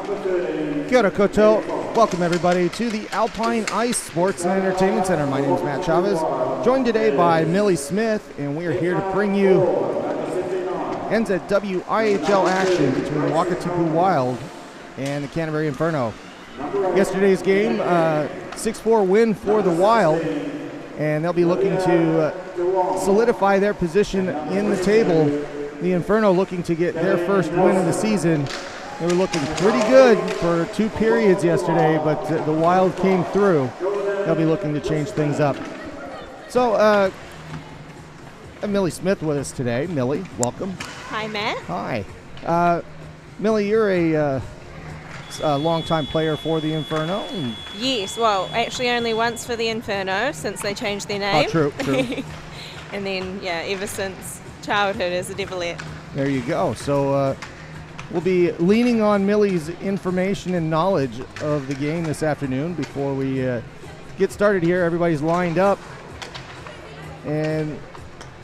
Kia ora koto. Welcome everybody to the Alpine Ice Sports and Entertainment Center. My name is Matt Chavez, joined today by Millie Smith, and we are here to bring you NZWIHL action between Wakatipu Wild and the Canterbury Inferno. Yesterday's game, 6-4 win for the Wild, and they'll be looking to solidify their position in the table. The Inferno looking to get their first win of the season. They were looking pretty good for 2 periods yesterday, but the Wild came through. They'll be looking to change things up. So, I have Millie Smith with us today. Millie, welcome. Hi, Matt. Hi. Millie, you're a longtime player for the Inferno. Yes, well, actually only once for the Inferno since they changed their name. Oh, true. And then, yeah, ever since childhood as a Devilette. There you go. So, we'll be leaning on Millie's information and knowledge of the game this afternoon before we get started here. Everybody's lined up, and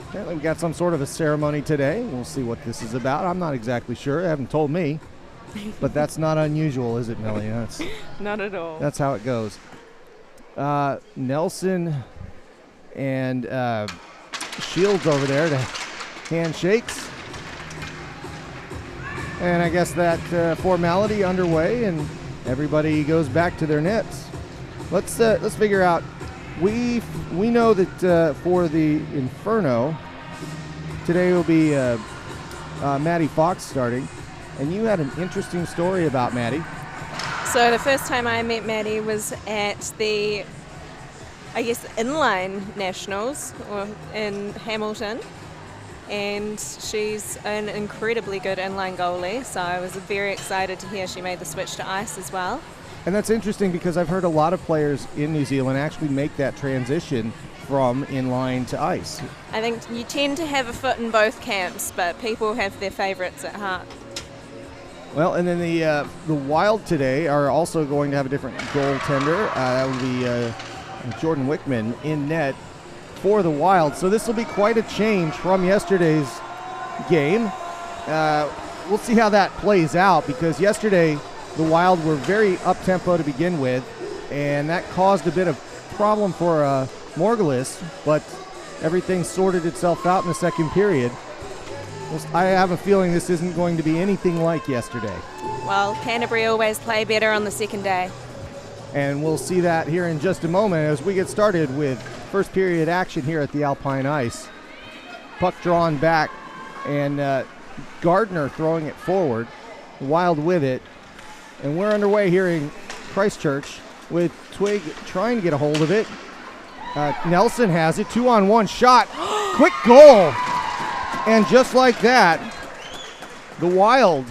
apparently we got some sort of a ceremony today. We'll see what this is about. I'm not exactly sure. They haven't told me, but that's not unusual, is it, Millie? That's not at all. That's how it goes. Nelson and Shields over there to handshakes. And I guess that formality underway, and everybody goes back to their nets. Let's figure out. We know that for the Inferno today will be Maddie Fox starting, and you had an interesting story about Maddie. So the first time I met Maddie was at the, I guess, inline nationals in Hamilton. And she's an incredibly good inline goalie, so I was very excited to hear she made the switch to ice as well. And that's interesting because I've heard a lot of players in New Zealand actually make that transition from inline to ice. I think you tend to have a foot in both camps, but people have their favorites at heart. Well, and then the Wild today are also going to have a different goaltender. That will be Jordan Wickman in net for the Wild. So this will be quite a change from yesterday's game. We'll see how that plays out, because yesterday the Wild were very up-tempo to begin with, and that caused a bit of problem for Morgulis, but everything sorted itself out in the second period. I have a feeling this isn't going to be anything like yesterday. Well, Canterbury always play better on the second day. And we'll see that here in just a moment as we get started with first period action here at the Alpine Ice. Puck drawn back, and Gardner throwing it forward. Wild with it. And we're underway here in Christchurch with Twig trying to get a hold of it. Nelson has it. 2-on-1 shot. Quick goal. And just like that, the Wild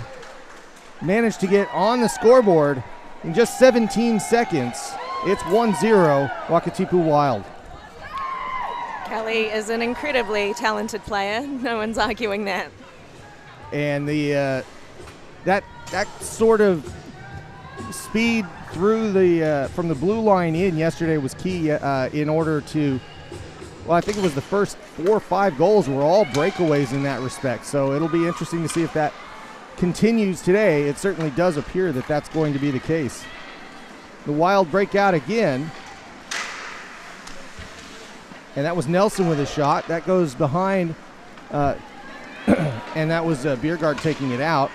managed to get on the scoreboard in just 17 seconds. It's 1-0 Wakatipu Wild. Kelly is an incredibly talented player. No one's arguing that. And the that sort of speed through the from the blue line in yesterday was key in order to. Well, I think it was the first 4 or 5 goals were all breakaways in that respect. So it'll be interesting to see if that continues today. It certainly does appear that that's going to be the case. The Wild break out again. And that was Nelson with a shot. That goes behind, and that was Biergaard taking it out.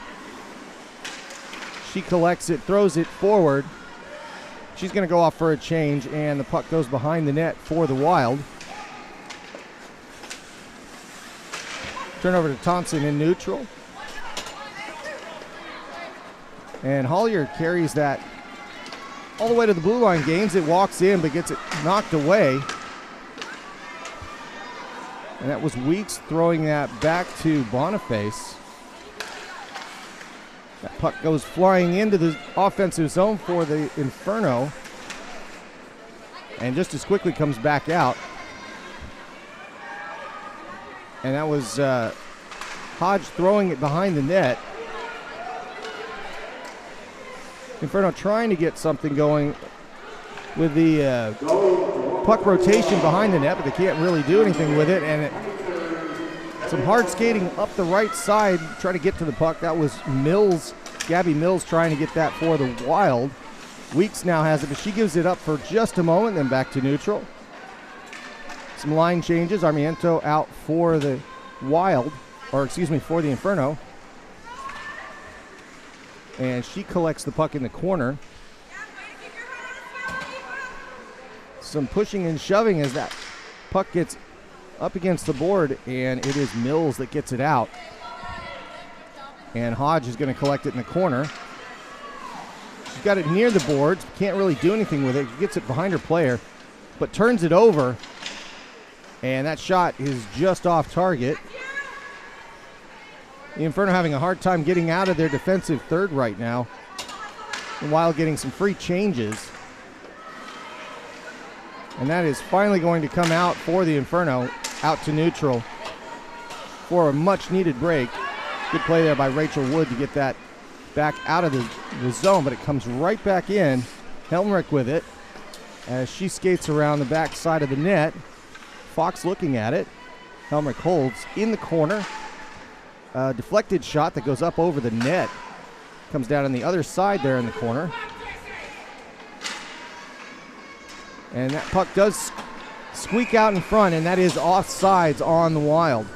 She collects it, throws it forward. She's going to go off for a change, and the puck goes behind the net for the Wild. Turn over to Thompson in neutral. And Hollier carries that all the way to the blue line, gains it, walks in, but gets it knocked away. And that was Weeks throwing that back to Boniface. That puck goes flying into the offensive zone for the Inferno. And just as quickly comes back out. And that was Hodge throwing it behind the net. Inferno trying to get something going with the puck rotation behind the net, but they can't really do anything with it. And some hard skating up the right side, try to get to the puck. That was Mills Gabby Mills trying to get that for the Wild. Weeks now has it, but she gives it up for just a moment, then back to neutral. Some line changes. Armiento out for the Wild, or excuse me, for the Inferno. And she collects the puck in the corner. Some pushing and shoving as that puck gets up against the board, and it is Mills that gets it out. And Hodge is going to collect it in the corner. She's got it near the boards, can't really do anything with it. She gets it behind her player, but turns it over, and that shot is just off target. The Inferno having a hard time getting out of their defensive third right now, and while getting some free changes. And that is finally going to come out for the Inferno, out to neutral for a much-needed break. Good play there by Rachel Wood to get that back out of the zone, but it comes right back in. Helmrich with it as she skates around the back side of the net. Fox looking at it. Helmrich holds in the corner. Deflected shot that goes up over the net. Comes down on the other side there in the corner. And that puck does squeak out in front, and that is offsides on the Wild.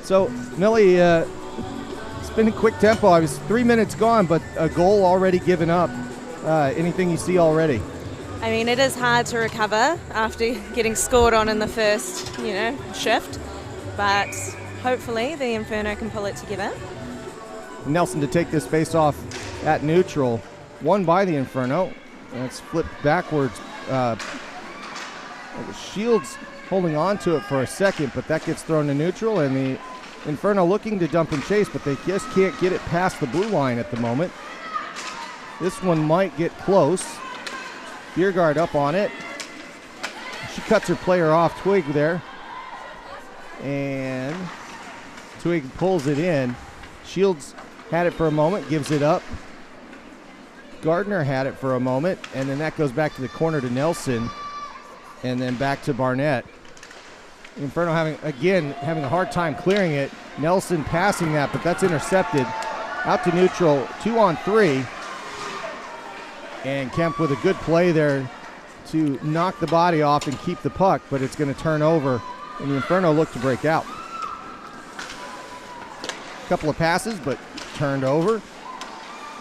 So, Millie, it's been a quick tempo. I was 3 minutes gone, but a goal already given up. Anything you see already? I mean, it is hard to recover after getting scored on in the first, shift. But hopefully the Inferno can pull it together. Nelson to take this face off at neutral. Won by the Inferno. And it's flipped backwards. Shields holding on to it for a second, but that gets thrown to neutral, and the Inferno looking to dump and chase, but they just can't get it past the blue line at the moment. This one might get close. Biergaard up on it. She cuts her player off, Twig there. And Twig pulls it in. Shields had it for a moment, gives it up. Gardner had it for a moment, and then that goes back to the corner to Nelson, and then back to Barnett. Inferno having a hard time clearing it. Nelson passing that, but that's intercepted. Out to neutral, 2-on-3. And Kemp with a good play there to knock the body off and keep the puck, but it's going to turn over, and the Inferno look to break out. A couple of passes, but turned over.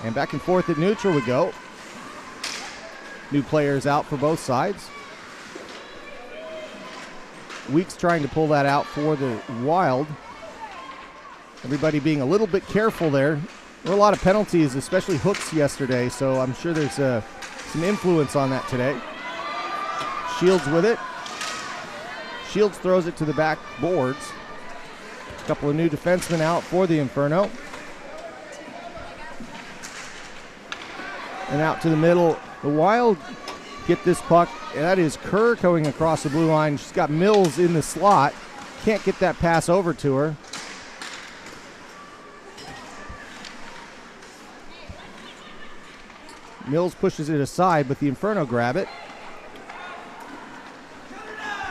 And back and forth at neutral we go. New players out for both sides. Weeks trying to pull that out for the Wild. Everybody being a little bit careful there. There were a lot of penalties, especially hooks yesterday, so I'm sure there's some influence on that today. Shields with it. Shields throws it to the back boards. A couple of new defensemen out for the Inferno. And out to the middle. The Wild get this puck. And that is Kerr going across the blue line. She's got Mills in the slot. Can't get that pass over to her. Mills pushes it aside, but the Inferno grab it.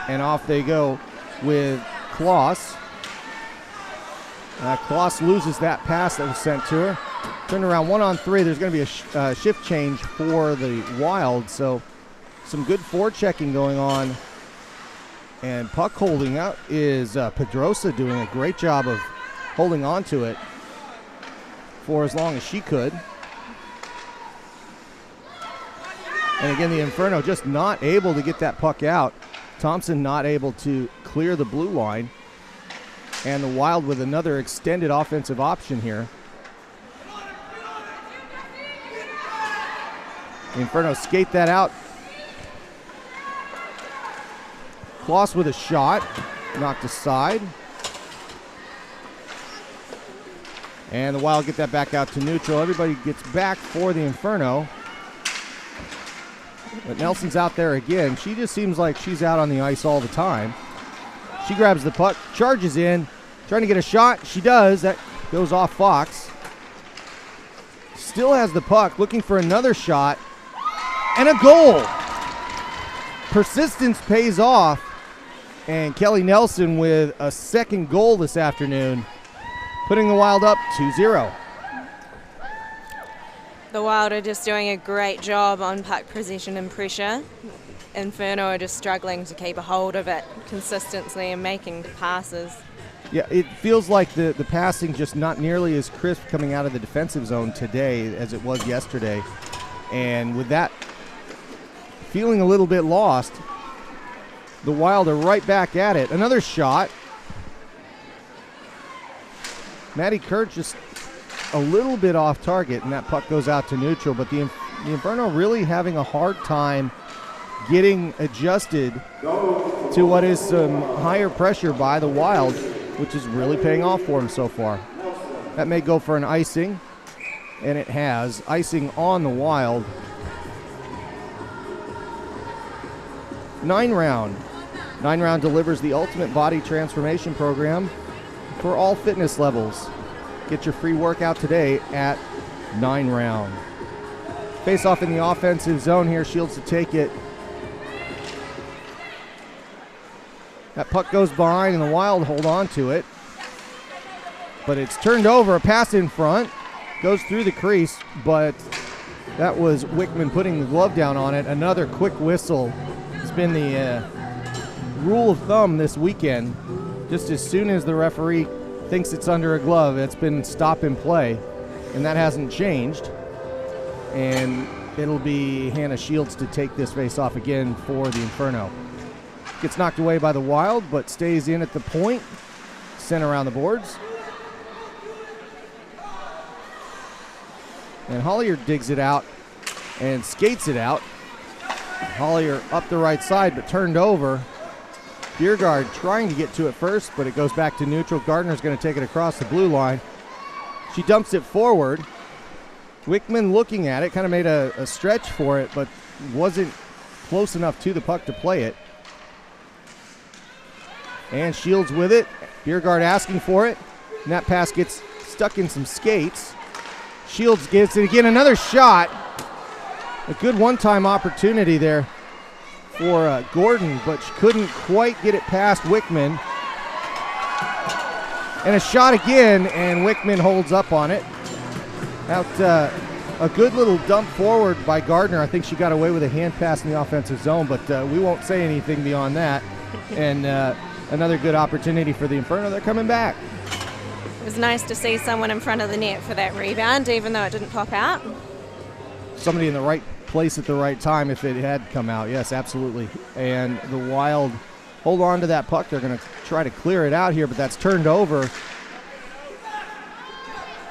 And off they go with Kloss. Kloss loses that pass that was sent to her. Turned around 1-on-3. There's going to be a shift change for the Wild. So some good forechecking going on. And puck holding out is Pedrosa doing a great job of holding on to it for as long as she could. And again, the Inferno just not able to get that puck out. Thompson not able to clear the blue line. And the Wild with another extended offensive option here. The Inferno skate that out. Kloss with a shot, knocked aside. And the Wild get that back out to neutral. Everybody gets back for the Inferno. But Nelson's out there again. She just seems like she's out on the ice all the time. She grabs the puck, charges in, trying to get a shot. She does. That goes off Fox. Still has the puck, looking for another shot. And a goal. Persistence pays off. And Kelly Nelson with a second goal this afternoon, putting the Wild up 2-0. The Wild are just doing a great job on puck possession and pressure. Inferno are just struggling to keep a hold of it consistently and making passes. Yeah, it feels like the passing just not nearly as crisp coming out of the defensive zone today as it was yesterday. And with that feeling a little bit lost, the Wild are right back at it. Another shot. Maddie Kurt just a little bit off target, and that puck goes out to neutral. But the Inferno really having a hard time getting adjusted to what is some higher pressure by the Wild, which is really paying off for them so far. That may go for an icing, and it has. Icing on the Wild. 9-round. 9-round delivers the ultimate body transformation program for all fitness levels. Get your free workout today at 9-round. Face off in the offensive zone here. Shields to take it. That puck goes behind, and the Wild hold on to it. But it's turned over. A pass in front. Goes through the crease, but that was Wickman putting the glove down on it. Another quick whistle. It's been the rule of thumb this weekend. Just as soon as the referee thinks it's under a glove, it's been stop and play. And that hasn't changed. And it'll be Hannah Shields to take this face off again for the Inferno. Gets knocked away by the Wild, but stays in at the point. Sent around the boards. And Hollier digs it out and skates it out. Hollier up the right side, but turned over. Biergaard trying to get to it first, but it goes back to neutral. Gardner's going to take it across the blue line. She dumps it forward. Wickman looking at it, kind of made a stretch for it, but wasn't close enough to the puck to play it. And Shields with it. Biergaard asking for it. And that pass gets stuck in some skates. Shields gets it again. Another shot. A good one-time opportunity there for Gordon, but she couldn't quite get it past Wickman. And a shot again, and Wickman holds up on it. Out a good little dump forward by Gardner. I think she got away with a hand pass in the offensive zone, but we won't say anything beyond that. And another good opportunity for the Inferno. They're coming back. It was nice to see someone in front of the net for that rebound, even though it didn't pop out. Somebody in the right place at the right time if it had come out. Yes, absolutely. And the Wild hold on to that puck. They're going to try to clear it out here, but that's turned over.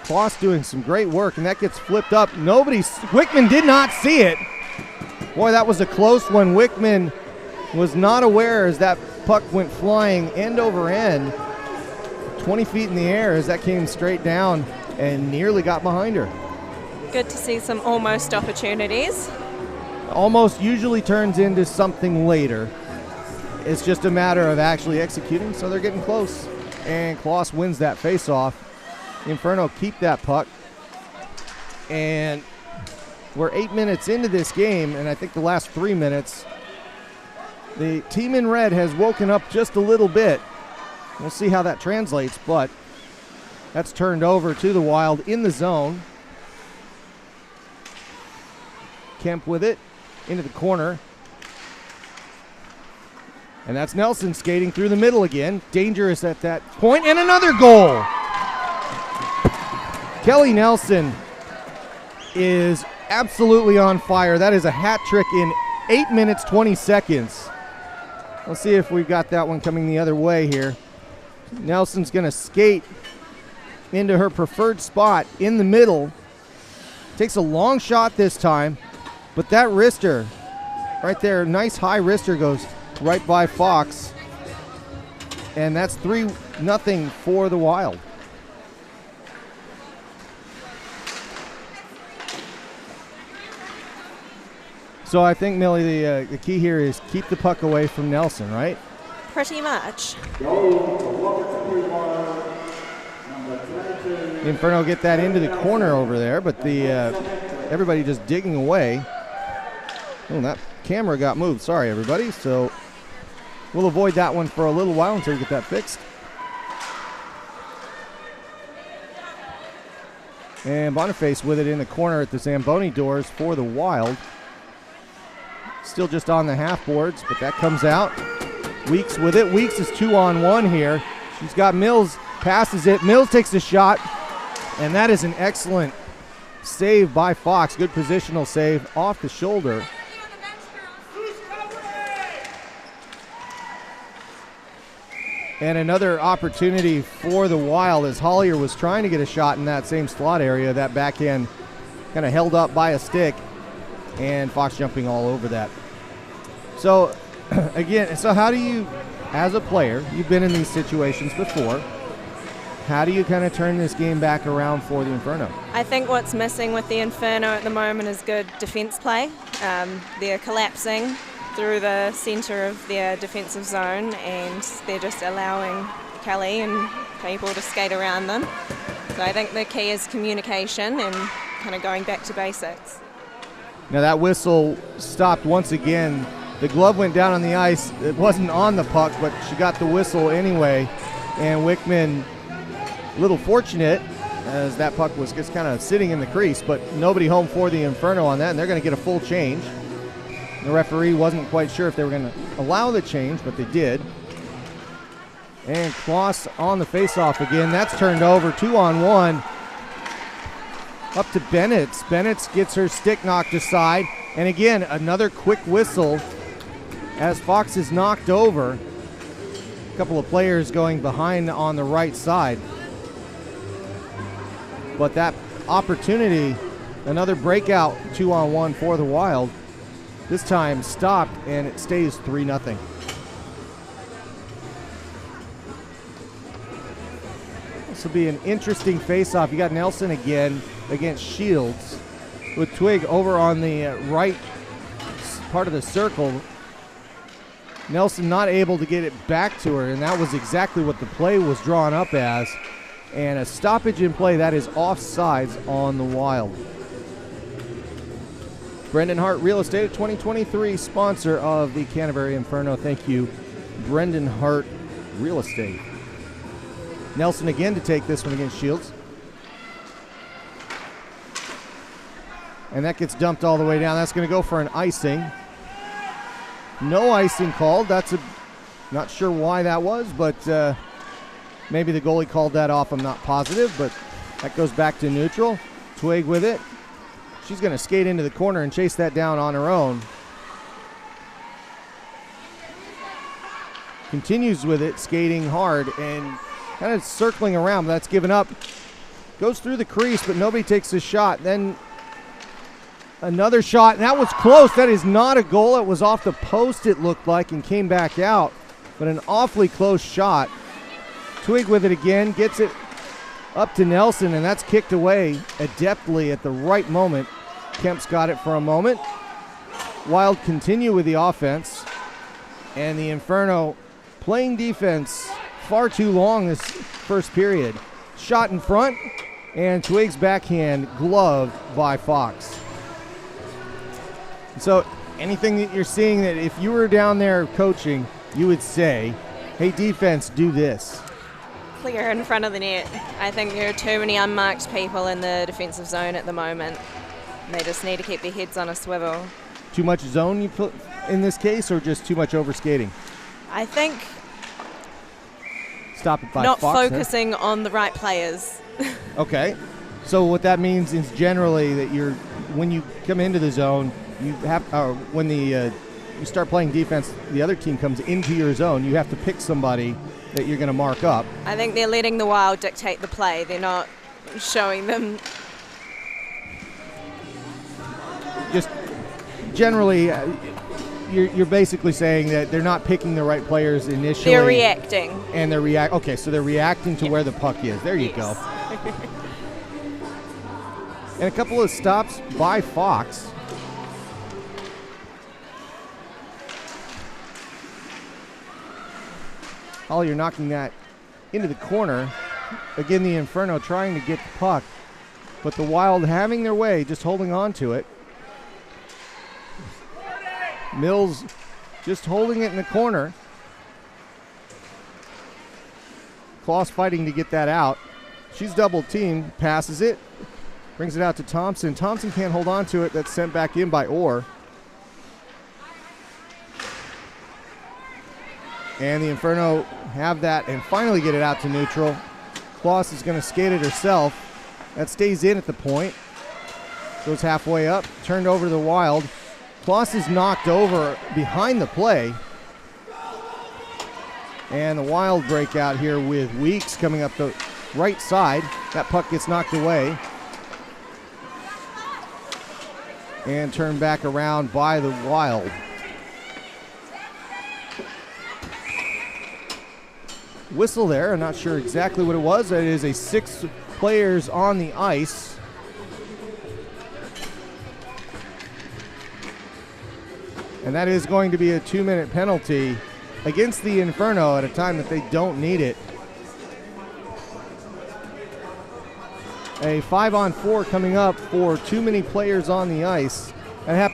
Kloss doing some great work, and that gets flipped up. Wickman did not see it. Boy, that was a close one. Wickman was not aware as that puck went flying end over end, 20 feet in the air as that came straight down and nearly got behind her. Good to see some almost opportunities. Almost usually turns into something later. It's just a matter of actually executing, so they're getting close. And Kloss wins that face-off. Inferno keep that puck. And we're 8 minutes into this game, and I think the last 3 minutes, the team in red has woken up just a little bit. We'll see how that translates, but that's turned over to the Wild in the zone. Kemp with it into the corner. And that's Nelson skating through the middle again. Dangerous at that point, and another goal. Kelly Nelson is absolutely on fire. That is a hat trick in 8 minutes, 20 seconds. Let's see if we've got that one coming the other way here. Nelson's going to skate into her preferred spot in the middle. Takes a long shot this time, but that wrister right there, nice high wrister, goes right by Fox. And that's 3-0 for the Wild. So I think, Millie, the key here is keep the puck away from Nelson, right? Pretty much. Inferno get that into the corner over there, but everybody just digging away. Oh, that camera got moved. Sorry, everybody. So we'll avoid that one for a little while until we get that fixed. And Boniface with it in the corner at the Zamboni doors for the Wild. Still just on the half boards, but that comes out. Weeks with it. Weeks is 2-on-1 here. She's got Mills, passes it. Mills takes a shot, and that is an excellent save by Fox. Good positional save off the shoulder. And another opportunity for the Wild as Hollier was trying to get a shot in that same slot area. That backhand kind of held up by a stick, and Fox jumping all over that. So, again, so how do you, as a player, you've been in these situations before, how do you kind of turn this game back around for the Inferno? I think what's missing with the Inferno at the moment is good defense play. They're collapsing through the center of their defensive zone, and they're just allowing Kelly and people to skate around them. So I think the key is communication and kind of going back to basics. Now that whistle stopped once again. The glove went down on the ice. It wasn't on the puck, but she got the whistle anyway. And Wickman, a little fortunate, as that puck was just kind of sitting in the crease, but nobody home for the Inferno on that, and they're going to get a full change. The referee wasn't quite sure if they were going to allow the change, but they did. And Kloss on the faceoff again. That's turned over, 2-on-1. Up to Bennett. Bennett gets her stick knocked aside. And again, another quick whistle as Fox is knocked over. A couple of players going behind on the right side. But that opportunity, another breakout 2-on-1 for the Wild. This time stopped, and it stays 3-0. This will be an interesting face-off. You got Nelson again against Shields with Twig over on the right part of the circle. Nelson not able to get it back to her, and that was exactly what the play was drawn up as. And a stoppage in play, that is offsides on the Wild. Brendan Hart Real Estate 2023, sponsor of the Canterbury Inferno. Thank you, Brendan Hart Real Estate. Nelson again to take this one against Shields. And that gets dumped all the way down. That's going to go for an icing. No icing called. Not sure why that was, but maybe the goalie called that off. I'm not positive, but that goes back to neutral. Twig with it. She's going to skate into the corner and chase that down on her own. Continues with it, skating hard and kind of circling around, but that's given up. Goes through the crease, but nobody takes a shot. Then another shot, and that was close. That is not a goal. It was off the post, it looked like, and came back out. But an awfully close shot. Twig with it again, gets it up to Nelson, and that's kicked away adeptly at the right moment. Kemp's got it for a moment. Wild continue with the offense, and the Inferno playing defense far too long this first period. Shot in front, and Twig's backhand gloved by Fox. So anything that you're seeing that if you were down there coaching, you would say, hey, defense, do this. Clear in front of the net. I think there are too many unmarked people in the defensive zone at the moment. They just need to keep their heads on a swivel. Too much zone you put in this case, or just too much overskating? I think stop it by not Fox, focusing on the right players. Okay. So what that means is generally that when you come into the zone, you have when you start playing defense, the other team comes into your zone, you have to pick somebody that you're going to mark up. I think they're letting the Wild dictate the play. They're not showing them. Just generally, you're basically saying that they're not picking the right players initially. They're reacting. And they're okay, so they're reacting to where the puck is. There you go. And a couple of stops by Fox. Hollier knocking that into the corner. Again, the Inferno trying to get the puck, but the Wild having their way, just holding on to it. Mills just holding it in the corner. Kloss fighting to get that out. She's double teamed, passes it. Brings it out to Thompson. Thompson can't hold on to it. That's sent back in by Orr. And the Inferno have that and finally get it out to neutral. Kloss is going to skate it herself. That stays in at the point. Goes halfway up, turned over to the Wild. Kloss is knocked over behind the play. And the Wild break out here with Weeks coming up the right side. That puck gets knocked away. And turned back around by the Wild. Whistle there. I'm not sure exactly what it was. It is a 6 players on the ice. And that is going to be a 2-minute penalty against the Inferno at a time that they don't need it. A 5-on-4 coming up for too many players on the ice. That happened.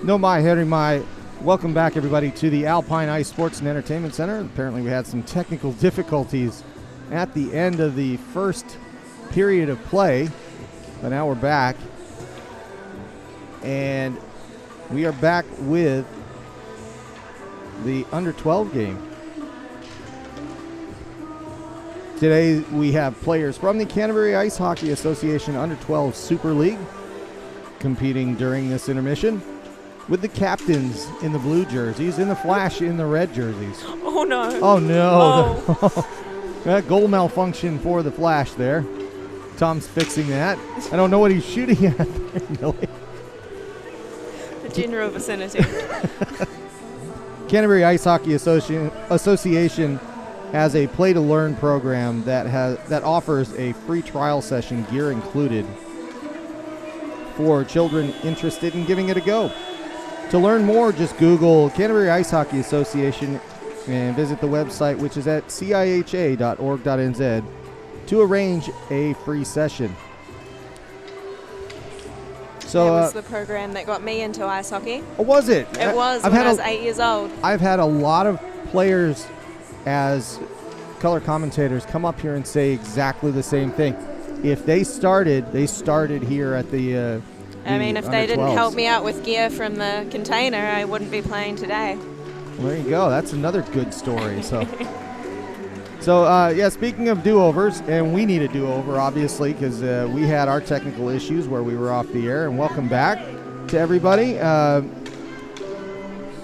No mai, Harry mai. Welcome back, everybody, to the Alpine Ice Sports and Entertainment Center. Apparently we had some technical difficulties at the end of the first period of play, but now we're back. And we are back with the under-12 game. Today we have players from the Canterbury Ice Hockey Association Under-12 Super League competing during this intermission, with the captains in the blue jerseys and the Flash in the red jerseys. Oh, no. Oh, no. Oh. That goal malfunction for the Flash there. Tom's fixing that. I don't know what he's shooting at there, Millie. The general vicinity. Canterbury Ice Hockey Association has a play-to-learn program that offers a free trial session, gear included, for children interested in giving it a go. To learn more, just Google Canterbury Ice Hockey Association and visit the website, which is at ciha.org.nz, to arrange a free session. So, that was the program that got me into ice hockey. Was it? It was when I was 8 years old. I've had a lot of players as color commentators come up here and say exactly the same thing. If they started here at the I mean, if they didn't help me out with gear from the container, I wouldn't be playing today. Well, there you go. That's another good story. So, yeah, speaking of do-overs, and we need a do-over, obviously, because we had our technical issues where we were off the air. And welcome back to everybody.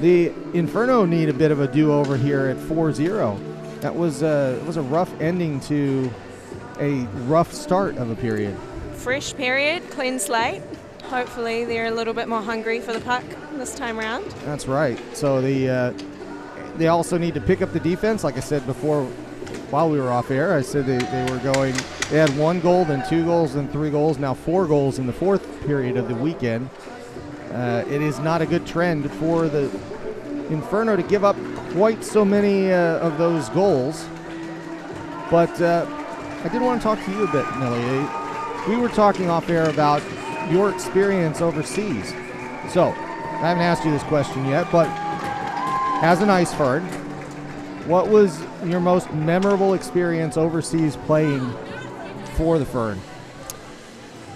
The Inferno need a bit of a do-over here at 4-0. That was a rough ending to a rough start of a period. Fresh period, clean slate. Hopefully they're a little bit more hungry for the puck this time around. That's right. So they also need to pick up the defense. Like I said before, while we were off air, I said they had 1 goal, then 2 goals, then 3 goals, now 4 goals in the 4th period of the weekend. It is not a good trend for the Inferno to give up quite so many of those goals. But I did want to talk to you a bit, Millie. We were talking off air about your experience overseas. So, I haven't asked you this question yet, but as an Ice Fern, what was your most memorable experience overseas playing for the Fern?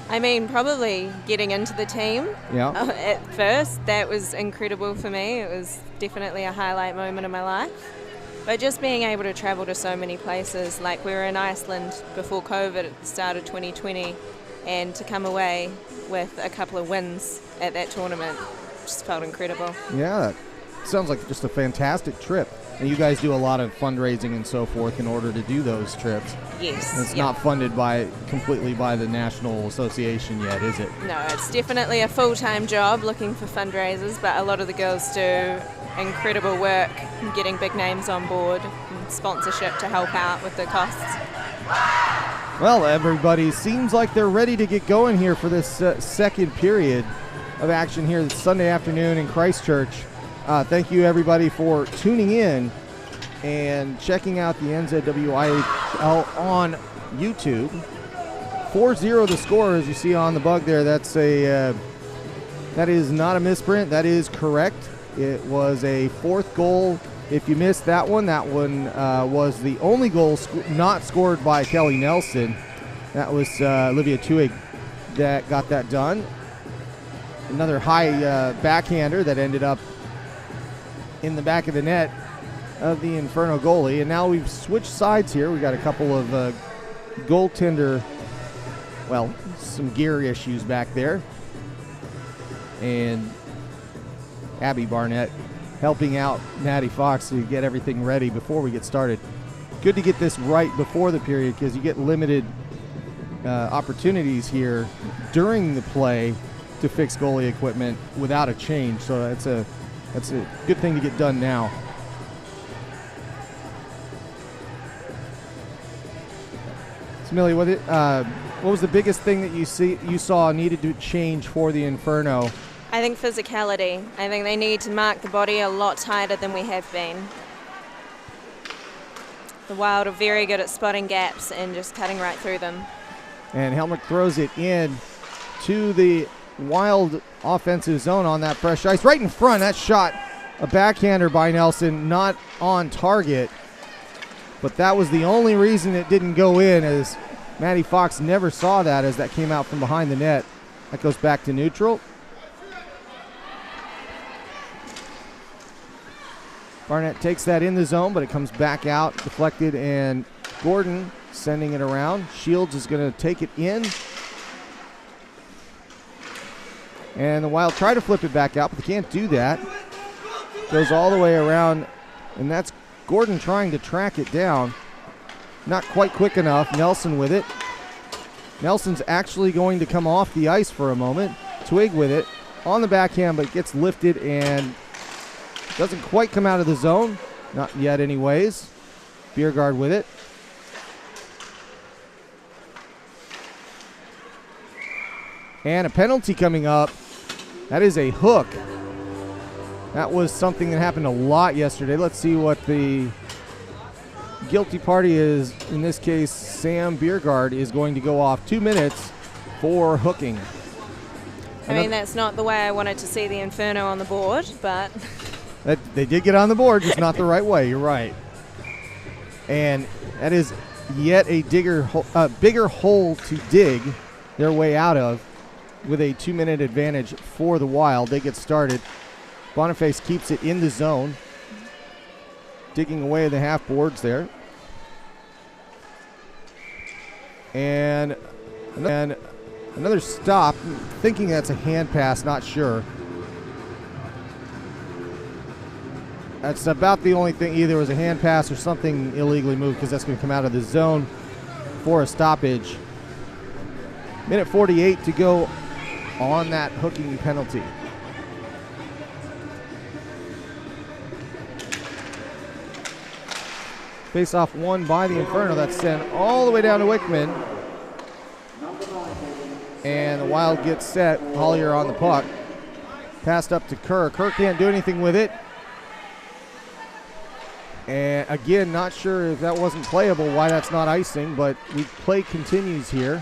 I mean, probably getting into the team. Yeah. At first, that was incredible for me. It was definitely a highlight moment of my life. But just being able to travel to so many places, like we were in Iceland before COVID at the start of 2020, and to come away with a couple of wins at that tournament just felt incredible. Yeah, that sounds like just a fantastic trip. And you guys do a lot of fundraising and so forth in order to do those trips. Yes. It's not funded completely by the National Association yet, is it? No, it's definitely a full-time job looking for fundraisers, but a lot of the girls do incredible work getting big names on board and sponsorship to help out with the costs. Well, everybody seems like they're ready to get going here for this second period of action here this Sunday afternoon in Christchurch. Thank you, everybody, for tuning in and checking out the NZWIHL on YouTube. 4-0 the score, as you see on the bug there. That is not a misprint. That is correct. It was a 4th goal. If you missed that one was the only goal not scored by Kelly Nelson. That was Olivia Tuig that got that done. Another high backhander that ended up in the back of the net of the Inferno goalie. And now we've switched sides here. We've got a couple of goaltender, some gear issues back there. And Abby Barnett helping out Maddie Fox to get everything ready before we get started. Good to get this right before the period because you get limited opportunities here during the play to fix goalie equipment without a change. So that's a good thing to get done now. So Millie, what was the biggest thing that you saw needed to change for the Inferno? I think physicality. I think they need to mark the body a lot tighter than we have been. The Wild are very good at spotting gaps and just cutting right through them. And Helmut throws it in to the Wild offensive zone on that fresh ice. Right in front, that shot, a backhander by Nelson, not on target. But that was the only reason it didn't go in, as Maddie Fox never saw that as that came out from behind the net. That goes back to neutral. Barnett takes that in the zone, but it comes back out, deflected, and Gordon sending it around. Shields is going to take it in. And the Wild try to flip it back out, but they can't do that. Goes all the way around, and that's Gordon trying to track it down. Not quite quick enough. Nelson with it. Nelson's actually going to come off the ice for a moment. Twig with it on the backhand, but gets lifted and doesn't quite come out of the zone. Not yet anyways. Biergaard with it. And a penalty coming up. That is a hook. That was something that happened a lot yesterday. Let's see what the guilty party is. In this case, Sam Biergaard is going to go off 2 minutes for hooking. I mean, that's not the way I wanted to see the Inferno on the board, but... They did get on the board, just not the right way. You're right. And That is yet a bigger hole to dig their way out of with a 2-minute advantage for the Wild. They get started. Boniface keeps it in the zone, digging away the half boards there. And another stop, thinking that's a hand pass, not sure. That's about the only thing. Either it was a hand pass or something illegally moved, because that's going to come out of the zone for a stoppage. Minute 48 to go on that hooking penalty. Face-off won by the Inferno. That's sent all the way down to Wickman. And the Wild gets set. Hollier on the puck. Passed up to Kerr. Kerr can't do anything with it. And again, not sure if that wasn't playable, why that's not icing, but play continues here.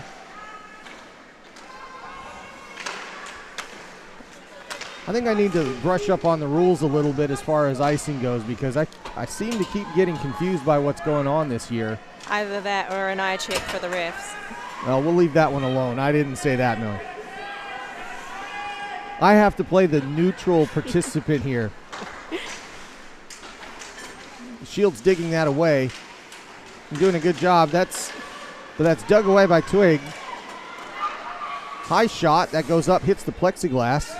I think I need to brush up on the rules a little bit as far as icing goes, because I seem to keep getting confused by what's going on this year. Either that or an eye check for the refs. Well, we'll leave that one alone. I didn't say that, no. I have to play the neutral participant here. Shields digging that away. I'm doing a good job. But that's dug away by Twig. High shot. That goes up, hits the plexiglass.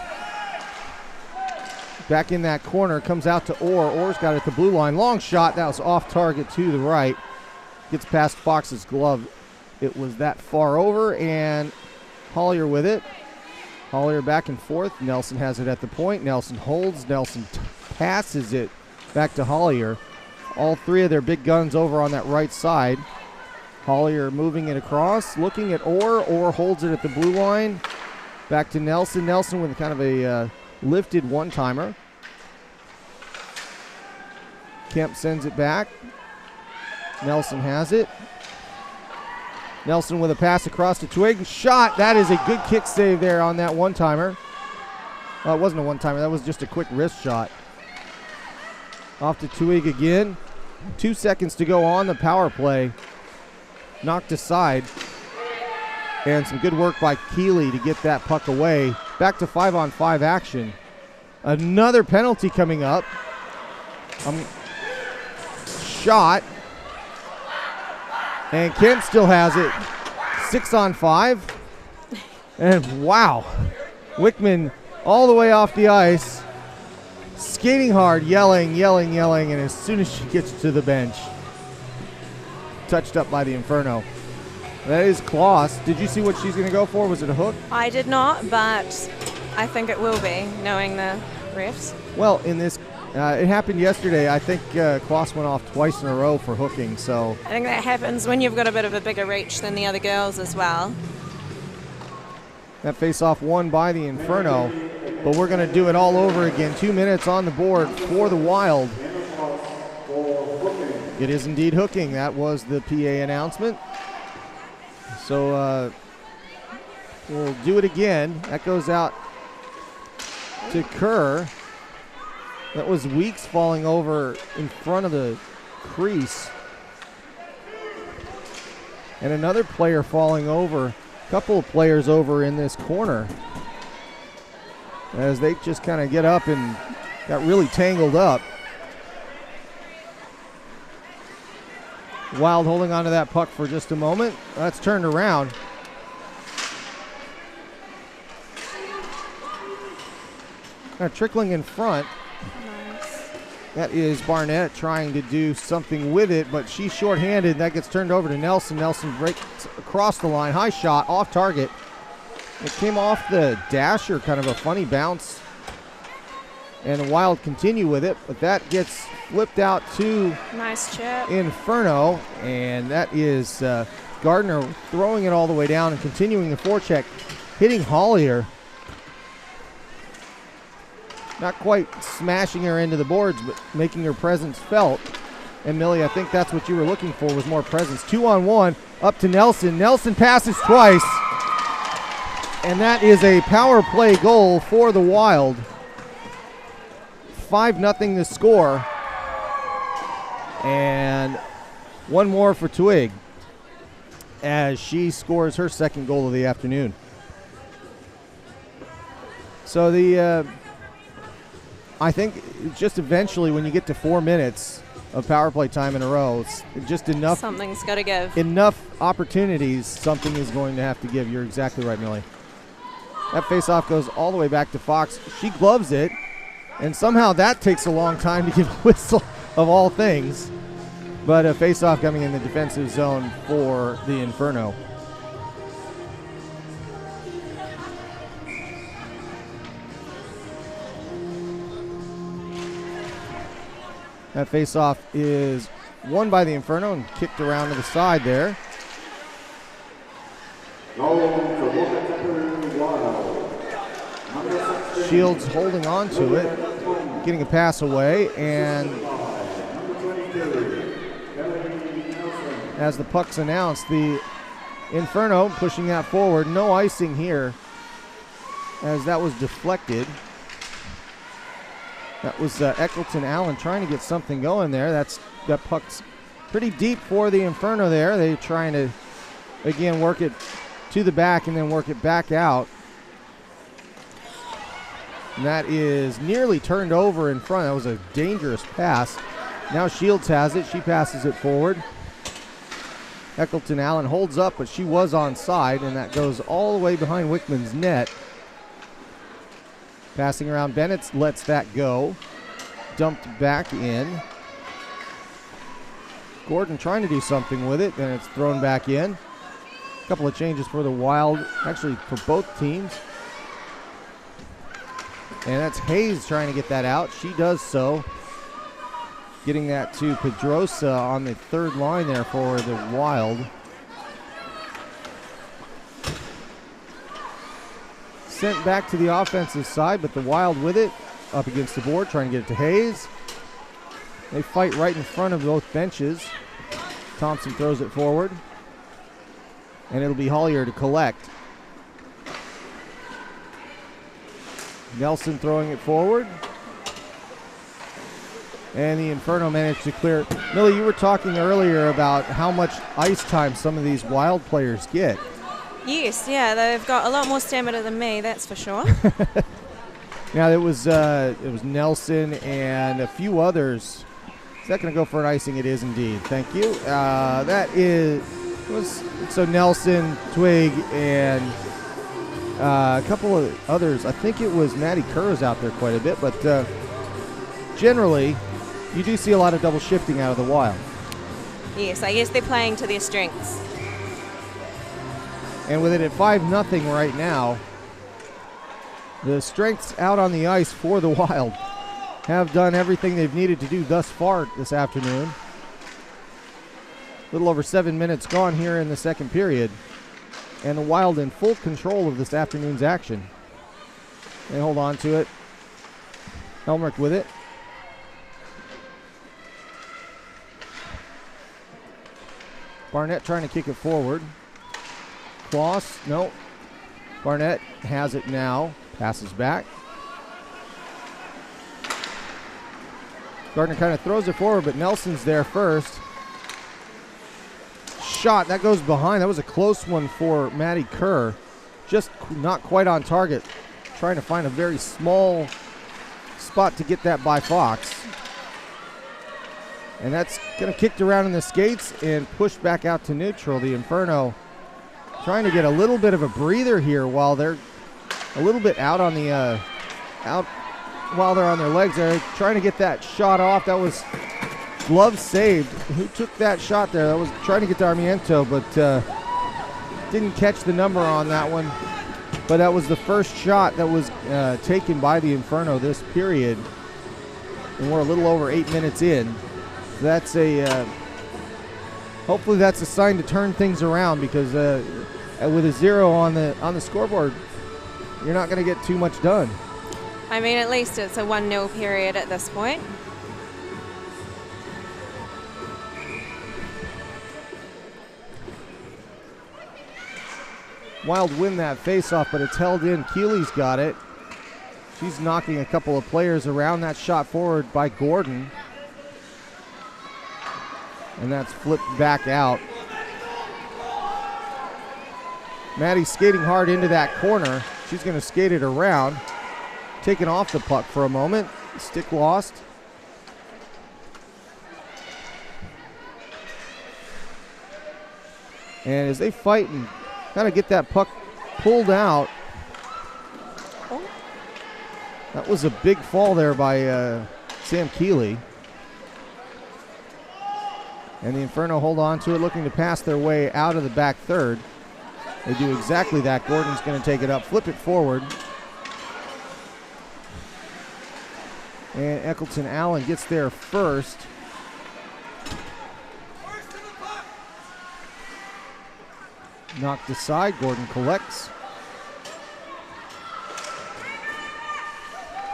Back in that corner. Comes out to Orr. Orr's got it at the blue line. Long shot. That was off target to the right. Gets past Fox's glove. It was that far over, and Hollier with it. Hollier back and forth. Nelson has it at the point. Nelson holds. Nelson passes it back to Hollier. All three of their big guns over on that right side. Hollier moving it across, looking at Orr. Orr holds it at the blue line. Back to Nelson. Nelson with kind of a lifted one-timer. Kemp sends it back. Nelson has it. Nelson with a pass across to Twig. Shot. That is a good kick save there on that one-timer. Well, it wasn't a one-timer. That was just a quick wrist shot. Off to Twig again. 2 seconds to go on the power play. Knocked aside. And some good work by Keeley to get that puck away. Back to 5-on-5 action. Another penalty coming up. Shot. And Kent still has it. 6-on-5. And wow. Wickman all the way off the ice. Skating hard, yelling, and as soon as she gets to the bench, touched up by the Inferno. That is Kloss. Did you see what she's going to go for? Was it a hook? I did not, but I think it will be, knowing the refs. Well, in this, it happened yesterday. I think Kloss went off twice in a row for hooking. So I think that happens when you've got a bit of a bigger reach than the other girls as well. That face-off won by the Inferno. But we're going to do it all over again. 2 minutes on the board for the Wild. It is indeed hooking. That was the PA announcement. So we'll do it again. That goes out to Kerr. That was Weeks falling over in front of the crease. And another player falling over. A couple of players over in this corner, as they just kind of get up and got really tangled up. Wild holding on to that puck for just a moment. That's turned around. Kind of trickling in front. Nice. That is Barnett trying to do something with it, but she's shorthanded. That gets turned over to Nelson. Nelson breaks across the line. High shot, off target. It came off the dasher, kind of a funny bounce. And the Wild continue with it, but that gets flipped out to nice chip. Inferno. And that is Gardner throwing it all the way down and continuing the forecheck, hitting Hollier. Not quite smashing her into the boards, but making her presence felt. And Millie, I think that's what you were looking for, was more presence. 2-on-1, up to Nelson. Nelson passes twice. And that is a power play goal for the Wild. 5-0 the score. And One more for Twig as she scores her second goal of the afternoon. So I think just eventually when you get to 4 minutes of power play time in a row, it's just enough. Something's got to give. Enough opportunities, something is going to have to give. You're exactly right, Millie. That faceoff goes all the way back to Fox. She gloves it, and somehow that takes a long time to give a whistle of all things. But a faceoff coming in the defensive zone for the Inferno. That faceoff is won by the Inferno and kicked around to the side there. Shields holding on to it, getting a pass away, and as the puck's announced, the Inferno pushing that forward. No icing here as that was deflected. That was Eccleton Allen trying to get something going there. That puck's pretty deep for the Inferno there. They're trying to, again, work it to the back and then work it back out. And that is nearly turned over in front. That was a dangerous pass. Now Shields has it. She passes it forward. Eccleton Allen holds up, but she was onside, and that goes all the way behind Wickman's net. Passing around, Bennett lets that go. Dumped back in. Gordon trying to do something with it, then it's thrown back in. A couple of changes for the Wild, actually for both teams. And that's Hayes trying to get that out. She does so. Getting that to Pedrosa on the third line there for the Wild. Sent back to the offensive side, but the Wild with it, up against the board, trying to get it to Hayes. They fight right in front of both benches. Thompson throws it forward, and it'll be Hollier to collect. Nelson throwing it forward, and the Inferno managed to clear. Millie, you were talking earlier about how much ice time some of these Wild players get. Yes, yeah, they've got a lot more stamina than me, that's for sure. Now it was Nelson and a few others. Is that going to go for an icing? It is indeed. Thank you. So Nelson, Twig, and a couple of others. I think it was Maddie Kerr's out there quite a bit, but generally you do see a lot of double shifting out of the Wild. Yes, I guess they're playing to their strengths. And with it at 5-0 right now, the strengths out on the ice for the Wild have done everything they've needed to do thus far this afternoon. A little over 7 minutes gone here in the second period, and the Wild in full control of this afternoon's action. They hold on to it. Helmrich with it. Barnett trying to kick it forward. Kloss, no. Barnett has it now. Passes back. Gardner kind of throws it forward, but Nelson's there first. Shot, that goes behind. That was a close one for Maddie Kerr. Just not quite on target. Trying to find a very small spot to get that by Fox. And that's going to kicked around in the skates and pushed back out to neutral. The Inferno trying to get a little bit of a breather here while they're a little bit out on the while they're on their legs. They're trying to get that shot off. That was glove saved. Who took that shot there? That was trying to get to Armiento, but didn't catch the number on that one. But that was the first shot that was taken by the Inferno this period, and we're a little over 8 minutes in. So that's hopefully that's a sign to turn things around, because with a 0 on the scoreboard, you're not going to get too much done. I mean, at least it's a 1-0 period at this point. Wild win that faceoff, but it's held in. Keeley's got it. She's knocking a couple of players around. That shot forward by Gordon. and that's flipped back out. Maddie's skating hard into that corner. She's going to skate it around, taking off the puck for a moment. Stick lost. And as they fight and kind of get that puck pulled out, that was a big fall there by Sam Keeley. And the Inferno hold on to it, looking to pass their way out of the back third. They do exactly that. Gordon's going to take it up, flip it forward. And Eccleton Allen gets there first. Knocked aside. Gordon collects.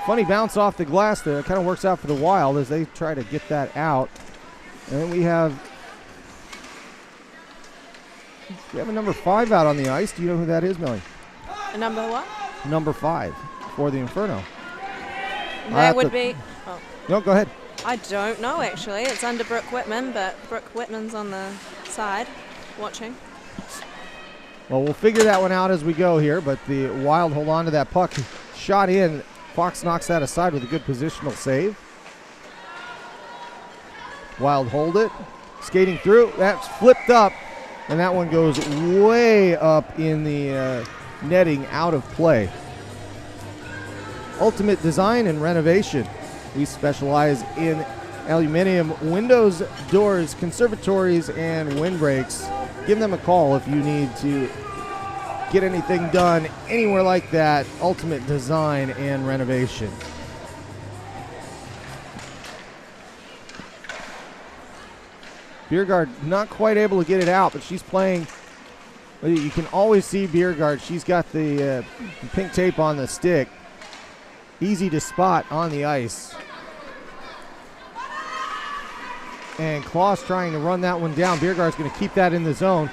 Funny bounce off the glass there. It kind of works out for the Wild as they try to get that out. And then we have a number 5 out on the ice. Do you know who that is, Millie? A number what? Number 5 for the Inferno. That would be... Oh. No, go ahead. I don't know, actually. It's under Brooke Whitman, but Brooke Whitman's on the side watching. Well, we'll figure that one out as we go here, but the Wild hold on to that puck. Shot in. Fox knocks that aside with a good positional save. Wild hold it. Skating through. That's flipped up, and that one goes way up in the netting, out of play. Ultimate Design and Renovation. We specialize in aluminum windows, doors, conservatories, and windbreaks. Give them a call if you need to get anything done anywhere like that. Ultimate Design and Renovation. Biergaard not quite able to get it out, but she's playing. You can always see Biergaard. She's got the pink tape on the stick. Easy to spot on the ice. And Kloss trying to run that one down. Biergaard's going to keep that in the zone.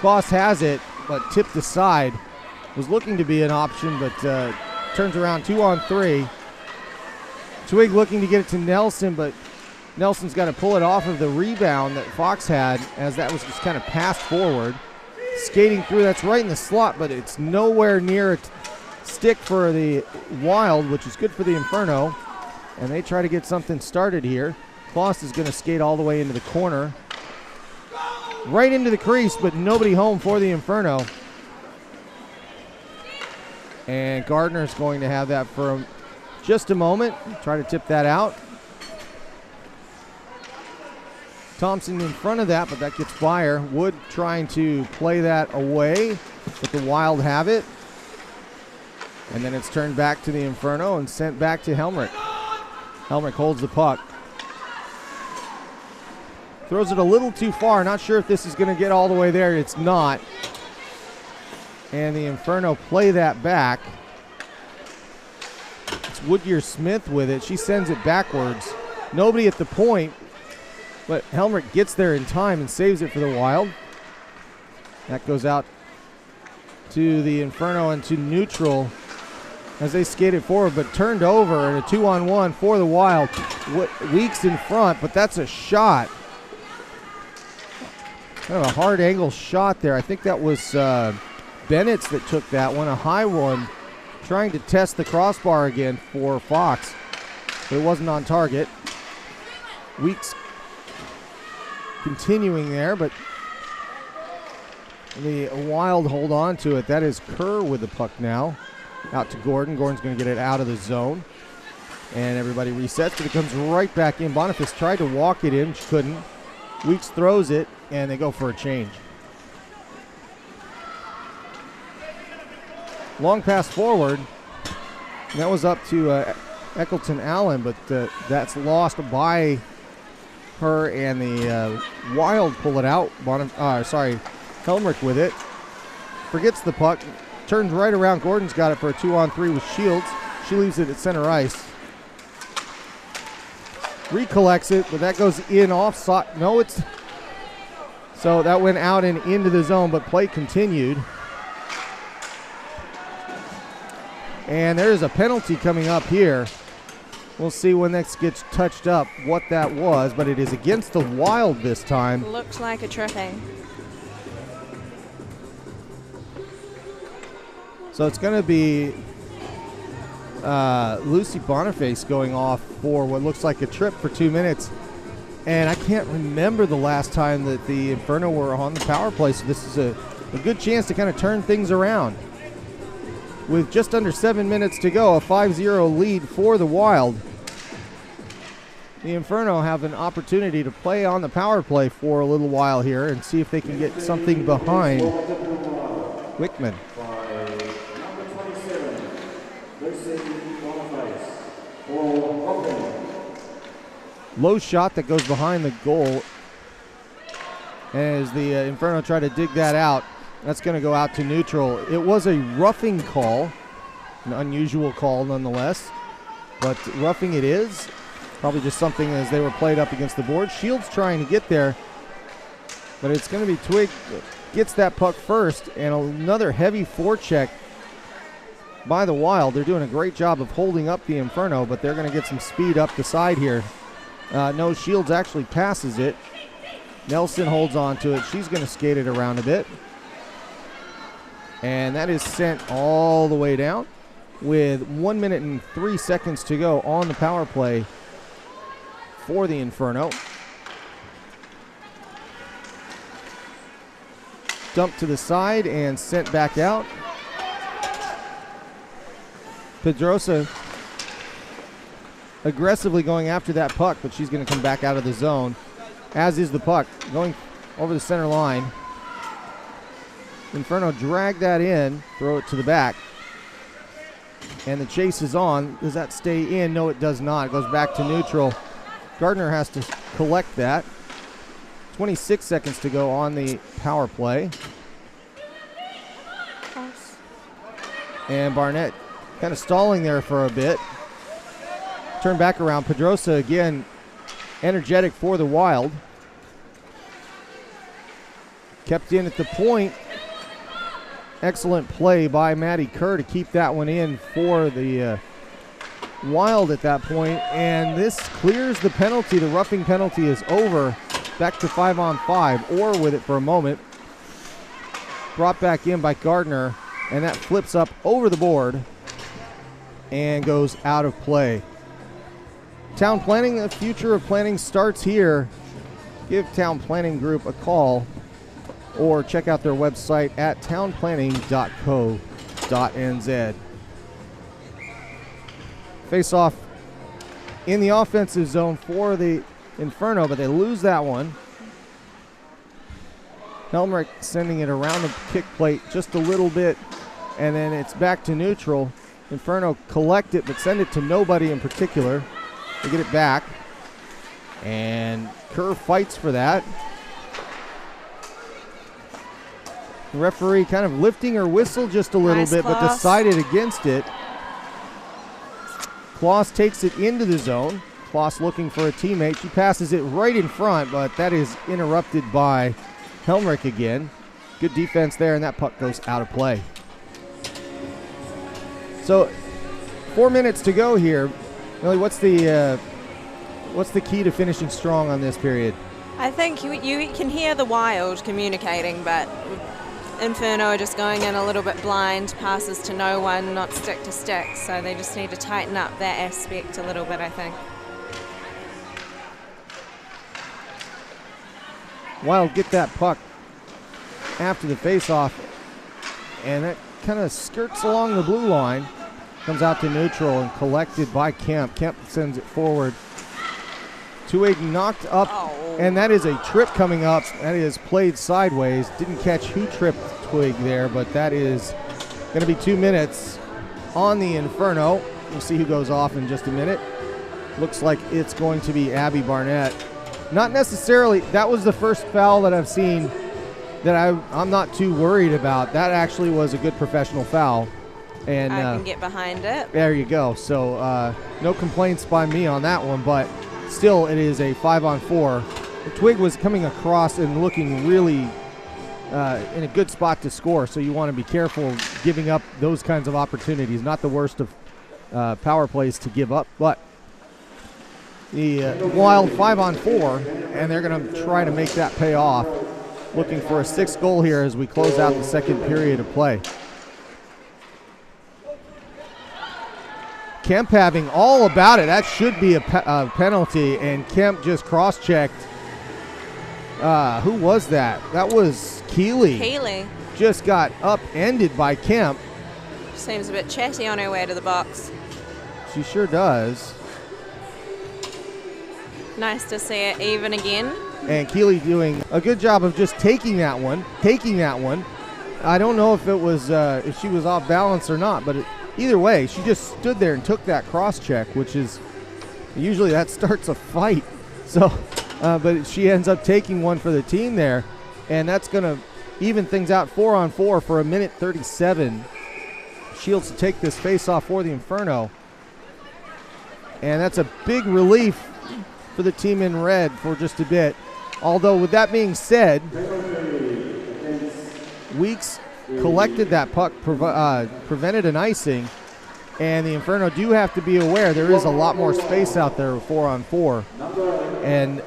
Kloss has it, but tipped aside. Was looking to be an option, but turns around 2-on-3. Twig looking to get it to Nelson, but Nelson's got to pull it off of the rebound that Fox had, as that was just kind of passed forward. Skating through, that's right in the slot, but it's nowhere near a stick for the Wild, which is good for the Inferno. And they try to get something started here. Kloss is going to skate all the way into the corner. Right into the crease, but nobody home for the Inferno. And Gardner's going to have that for just a moment. Try to tip that out. Thompson in front of that, but that gets fire. Wood trying to play that away, but the Wild have it. And then it's turned back to the Inferno and sent back to Helmrich. Helmrich holds the puck. Throws it a little too far. Not sure if this is going to get all the way there. It's not. And the Inferno play that back. It's Woodyear Smith with it. She sends it backwards. Nobody at the point, but Helmrich gets there in time and saves it for the Wild. That goes out to the Inferno and to neutral as they skated forward, but turned over, and a 2-on-1 for the Wild. Weeks in front, but that's a shot. Kind of a hard angle shot there. I think that was Bennett's that took that one, a high one, trying to test the crossbar again for Fox, but it wasn't on target. Weeks continuing there, but the Wild hold on to it. That is Kerr with the puck now. Out to Gordon. Gordon's going to get it out of the zone. And everybody resets, but it comes right back in. Boniface tried to walk it in. She couldn't. Weeks throws it, and they go for a change. Long pass forward. And that was up to Eccleton Allen, but that's lost by her, and the Wild pull it out. Helmrich with it. Forgets the puck. Turns right around. Gordon's got it for a 2-on-3 with Shields. She leaves it at center ice. Recollects it, but that goes in offside. No, it's... So that went out and into the zone, but play continued. And there's a penalty coming up here. We'll see when this gets touched up what that was, but it is against the Wild this time. Looked like a tripping. So it's going to be Lucy Boniface going off for what looks like a trip for 2 minutes. And I can't remember the last time that the Inferno were on the power play, so this is a good chance to kind of turn things around. With just under 7 minutes to go, a 5-0 lead for the Wild. The Inferno have an opportunity to play on the power play for a little while here and see if they can get something behind Wickman. Low shot that goes behind the goal. As the Inferno try to dig that out, that's going to go out to neutral. It was a roughing call, an unusual call nonetheless, but roughing it is. Probably just something as they were played up against the board. Shields trying to get there, but it's going to be Twig that gets that puck first, and another heavy forecheck by the Wild. They're doing a great job of holding up the Inferno, but they're going to get some speed up the side here. No, Shields actually passes it. Nelson holds on to it. She's going to skate it around a bit. And that is sent all the way down with 1 minute and 3 seconds to go on the power play for the Inferno. Dumped to the side and sent back out. Pedrosa aggressively going after that puck, but she's going to come back out of the zone, as is the puck going over the center line. Inferno drag that in, throw it to the back, and the chase is on. Does that stay in? No, it does not. It goes back to neutral. Gardner has to collect that. 26 seconds to go on the power play. And Barnett kind of stalling there for a bit. Turn back around. Pedrosa again energetic for the Wild. Kept in at the point. Excellent play by Maddie Kerr to keep that one in for the Wild at that point. And this clears the penalty. The roughing penalty is over. Back to 5-on-5. Orr with it for a moment. Brought back in by Gardner. And that flips up over the board and goes out of play. Town Planning, the future of planning starts here. Give Town Planning Group a call or check out their website at townplanning.co.nz. Face off in the offensive zone for the Inferno, but they lose that one. Helmrich sending it around the kick plate just a little bit, and then it's back to neutral. Inferno collect it, but send it to nobody in particular. They get it back, and Kerr fights for that. The referee kind of lifting her whistle just a little bit, but decided against it. Kloss takes it into the zone. Kloss looking for a teammate. She passes it right in front, but that is interrupted by Helmrich again. Good defense there, and that puck goes out of play. So 4 minutes to go here. Really, what's the key to finishing strong on this period? I think you can hear the Wild communicating, but Inferno are just going in a little bit blind, passes to no one, not stick to stick, so they just need to tighten up that aspect a little bit, I think. Wild get that puck after the face-off, and that kind of skirts along the blue line. Comes out to neutral and collected by Kemp. Kemp sends it forward. Twig knocked up, and that is a trip coming up. That is played sideways. Didn't catch who tripped Twig there, but that is going to be 2 minutes on the Inferno. We'll see who goes off in just a minute. Looks like it's going to be Abby Barnett. Not necessarily. That was the first foul that I've seen that I'm not too worried about. That actually was a good professional foul. And I can get behind it. There you go. So no complaints by me on that one, but still it is a 5-on-4. Twig was coming across and looking really in a good spot to score, so you want to be careful giving up those kinds of opportunities. Not the worst of power plays to give up, but The Wild 5-on-4, and they're going to try to make that pay off. Looking for a 6th goal here as we close out the second period of play. Kemp having all about it. That should be a penalty, and Kemp just cross-checked. Who was that? That was Keeley. Keeley. Just got upended by Kemp. Seems a bit chatty on her way to the box. She sure does. Nice to see it even again. And Keeley doing a good job of just taking that one. I don't know if it was if she was off balance or not, but either way, she just stood there and took that cross check, which is usually that starts a fight. So, but she ends up taking one for the team there, and that's going to even things out 4-on-4 for 1:37. Shields to take this face-off for the Inferno, and that's a big relief for the team in red for just a bit. Although, with that being said, Weeks collected that puck, prevented an icing, and the Inferno do have to be aware there is a lot more space out there 4-on-4, and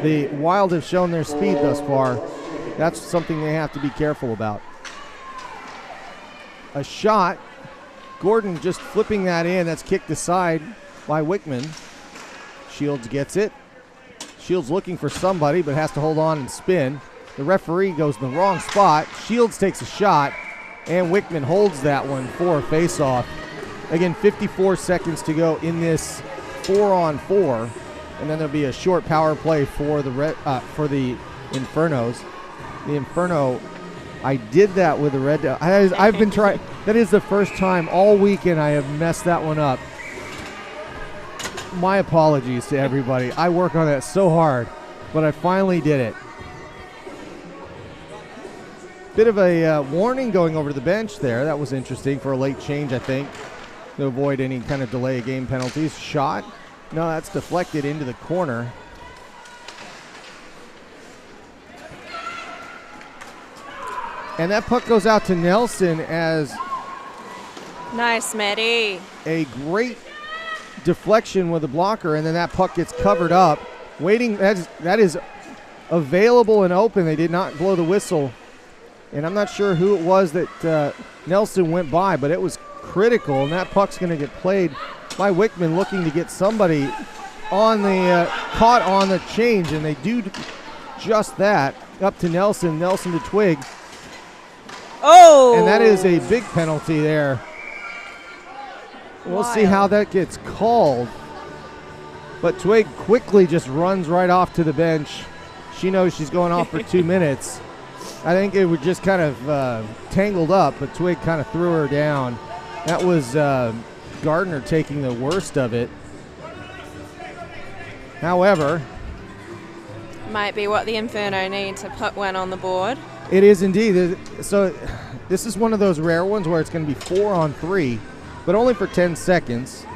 the Wild have shown their speed thus far. That's something they have to be careful about. A shot, Gordon just flipping that in. That's kicked aside by Wickman. Shields gets it. Shields looking for somebody, but has to hold on and spin. The referee goes in the wrong spot. Shields takes a shot, and Wickman holds that one for a face-off. Again, 54 seconds to go in this 4-on-4, and then there'll be a short power play for the Infernos. The Inferno, I did that with the red. I've been trying. That is the first time all weekend I have messed that one up. My apologies to everybody. I work on that so hard, but I finally did it. Bit of a warning going over to the bench there. That was interesting for a late change, I think, to avoid any kind of delay of game penalties. Shot. No, that's deflected into the corner. And that puck goes out to Nelson as nice, Maddie. A great deflection with a blocker, and then that puck gets covered up. Waiting, that is available and open. They did not blow the whistle. And I'm not sure who it was that Nelson went by, but it was critical, and that puck's going to get played by Wickman, looking to get somebody on the caught on the change, and they do just that. Up to Nelson, Nelson to Twig. Oh! And that is a big penalty there. We'll see how that gets called. But Twig quickly just runs right off to the bench. She knows she's going off for 2 minutes. I think it was just kind of tangled up, but Twig kind of threw her down. That was Gardner taking the worst of it. However, might be what the Inferno need to put one on the board. It is indeed. So this is one of those rare ones where it's going to be 4-on-3, but only for 10 seconds.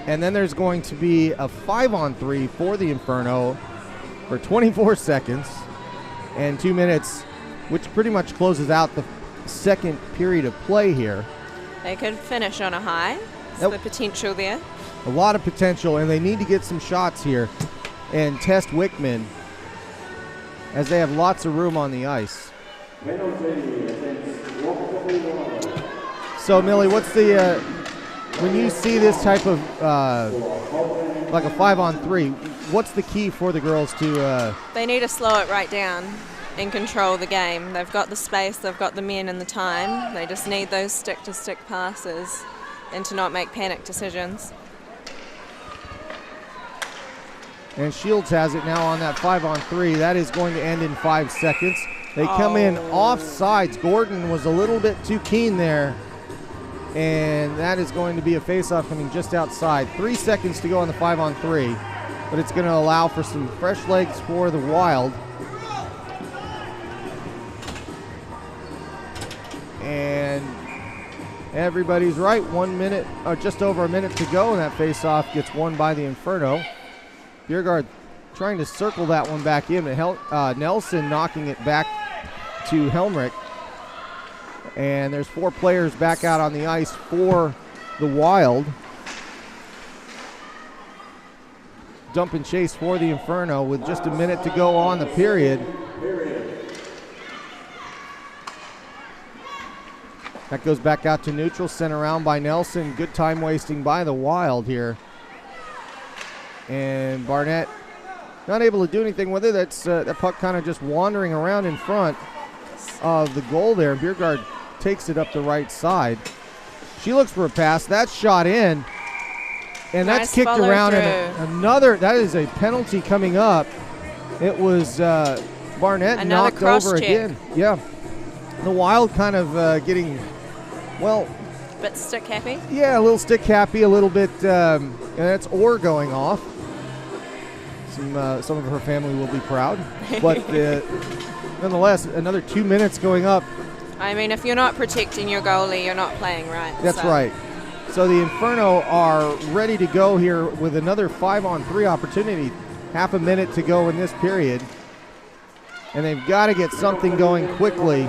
And then there's going to be a 5-on-3 for the Inferno for 24 seconds and 2 minutes, which pretty much closes out the second period of play here. They could finish on a high. The potential there. A lot of potential, and they need to get some shots here and test Wickman, as they have lots of room on the ice. So, Millie, what's the when you see this type of like a 5-on-3, what's the key for the girls to? They need to slow it right down and control the game. They've got the space, they've got the men and the time. They just need those stick-to-stick passes and to not make panic decisions. And Shields has it now on that 5-on-3. That is going to end in 5 seconds. They come in offsides. Gordon was a little bit too keen there. And that is going to be a face-off coming just outside. 3 seconds to go on the 5-on-3. But it's going to allow for some fresh legs for the Wild. And everybody's right. 1 minute, or just over a minute to go, and that face-off gets won by the Inferno. Bjerregaard trying to circle that one back in, but Nelson knocking it back to Helmrich. And there's 4 players back out on the ice for the Wild. dump and chase for the Inferno with just a minute to go on the period. That goes back out to neutral, sent around by Nelson. Good time wasting by the Wild here. And Barnett not able to do anything with it. That's that puck kind of just wandering around in front of the goal there. Biergaard takes it up the right side. She looks for a pass. That's shot in. And Nice that's kicked follow around. through. And another, that is a penalty coming up. It was Barnett Another knocked cross over check. again. Yeah. The Wild kind of getting, well, Bit stick happy. yeah, a little stick happy, a little bit, and that's Orr going off. Some of her family will be proud. But nonetheless, another 2 minutes going up. I mean, if you're not protecting your goalie, you're not playing right. That's so. right. So the Inferno are ready to go here with another 5-on-3 opportunity. Half a minute to go in this period. And they've got to get something going quickly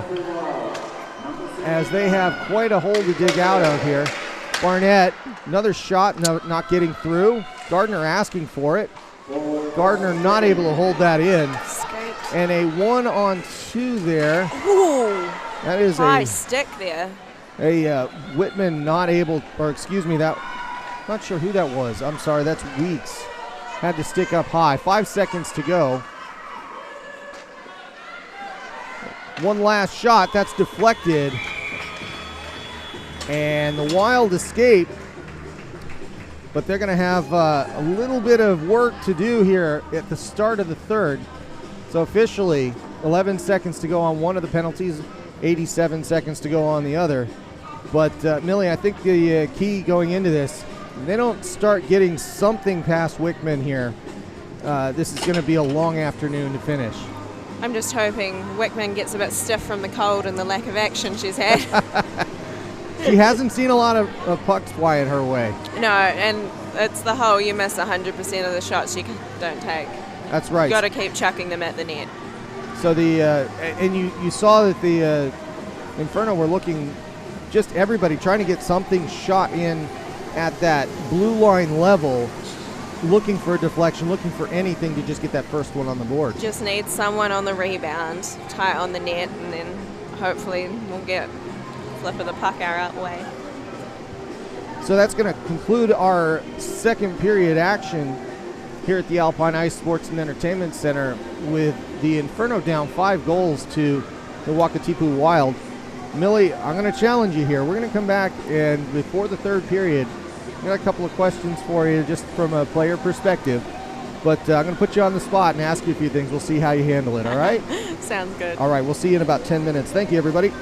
as they have quite a hole to dig out of here. Barnett, another shot, not getting through. Gardner asking for it. Gardner not able to hold that in. Escaped. And a 1-on-2 there. Ooh, That is high stick there. Whitman not able, or excuse me, that, not sure who that was. I'm sorry, that's Weeks. Had to stick up high. 5 seconds to go. One last shot, that's deflected. And the Wild escape. But they're going to have a little bit of work to do here at the start of the third. So officially, 11 seconds to go on one of the penalties, 87 seconds to go on the other. But Millie, I think the key going into this, they don't start getting something past Wickman here. This is going to be a long afternoon to finish. I'm just hoping Wickman gets a bit stiff from the cold and the lack of action she's had. She hasn't seen a lot of pucks flying her way. No, and it's the whole you miss 100% of the shots you don't take. That's right. You've got to keep chucking them at the net. So and you saw that the Inferno were looking, just everybody trying to get something shot in at that blue line level, looking for a deflection, looking for anything to just get that first one on the board. Just need someone on the rebound, tight on the net, and then hopefully we'll get flip of the puck our way. So that's going to conclude our second period action here at the Alpine Ice Sports and Entertainment Center with the Inferno down 5 goals to the Wakatipu Wild. Millie, I'm going to challenge you here. We're going to come back, and before the third period, I got a couple of questions for you just from a player perspective. But I'm going to put you on the spot and ask you a few things. We'll see how you handle it, all right? Sounds good. All right, we'll see you in about 10 minutes. Thank you, everybody.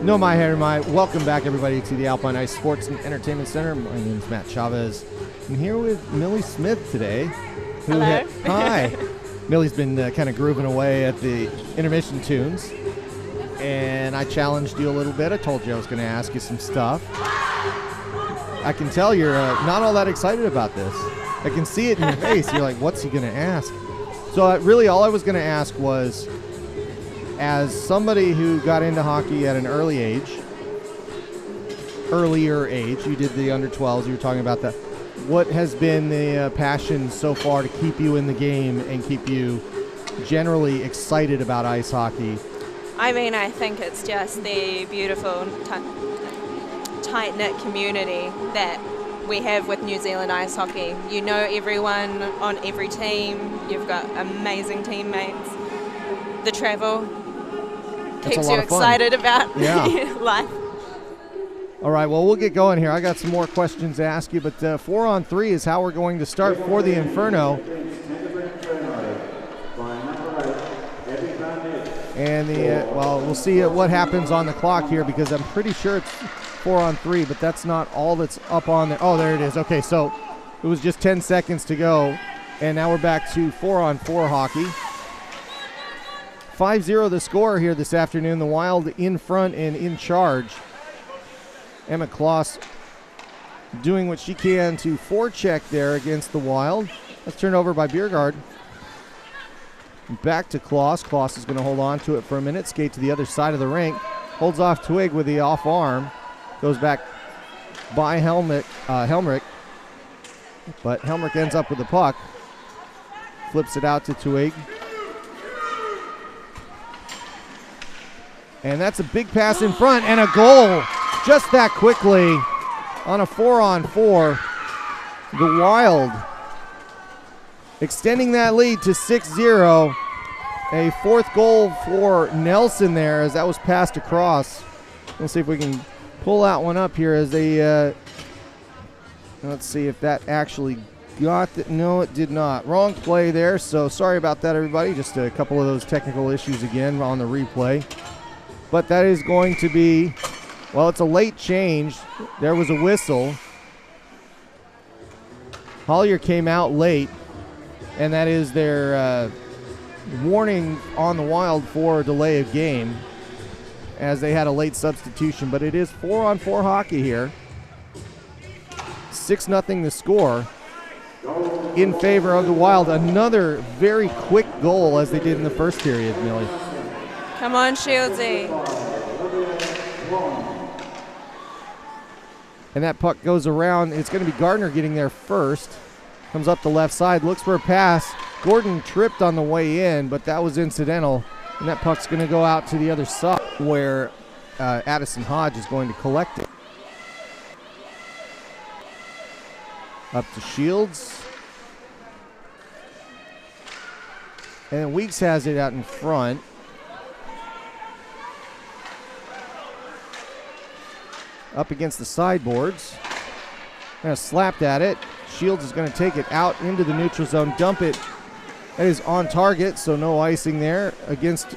No, my hair, my. Welcome back, everybody, to the Alpine Ice Sports and Entertainment Center. My name is Matt Chavez. I'm here with Millie Smith today. Hello. Hi. Millie's been kind of grooving away at the intermission tunes. And I challenged you a little bit. I told you I was going to ask you some stuff. I can tell you're not all that excited about this. I can see it in your face. You're like, what's he going to ask? So really all I was going to ask was, as somebody who got into hockey at an earlier age, you did the under 12s, you were talking about that. What has been the passion so far to keep you in the game and keep you generally excited about ice hockey? I mean, I think it's just the beautiful, tight-knit community that we have with New Zealand ice hockey. You know everyone on every team. You've got amazing teammates. The travel keeps you excited about life. All right, well, we'll get going here. I got some more questions to ask you, but 4-on-3 is how we're going to start for the Inferno. And well, we'll see what happens on the clock here, because I'm pretty sure it's 4-on-3, but that's not all that's up on there. Oh, there it is. Okay, so it was just 10 seconds to go, and now we're back to 4-on-4 hockey. 5-0 the score here this afternoon. The Wild in front and in charge. Emma Kloss doing what she can to forecheck there against the Wild. Let's turn over by Biergaard. Back to Kloss. Kloss is going to hold on to it for a minute. Skate to the other side of the rink. Holds off Twig with the off arm. Goes back by Helmrich. But Helmrich ends up with the puck. Flips it out to Twig. And that's a big pass in front and a goal. Just that quickly on a 4-on-4. The Wild extending that lead to 6-0. A fourth goal for Nelson there as that was passed across. We'll see if we can pull that one up here as they, let's see if that actually got it. No, it did not. Wrong play there, so sorry about that, everybody. Just a couple of those technical issues again on the replay. But that is going to be, well, it's a late change. There was a whistle. Hollier came out late, and that is their warning on the Wild for a delay of game, as they had a late substitution. But it is 4-on-4 hockey here. 6-0 the score in favor of the Wild. Another very quick goal, as they did in the first period, Millie. Come on, Shieldsy. And that puck goes around. It's going to be Gardner getting there first. Comes up the left side, looks for a pass. Gordon tripped on the way in, but that was incidental. And that puck's going to go out to the other side, where Addison Hodge is going to collect it. Up to Shields. And then Weeks has it out in front. Up against the sideboards. Kind of slapped at it. Shields is going to take it out into the neutral zone, dump it. That is on target, so no icing there. Against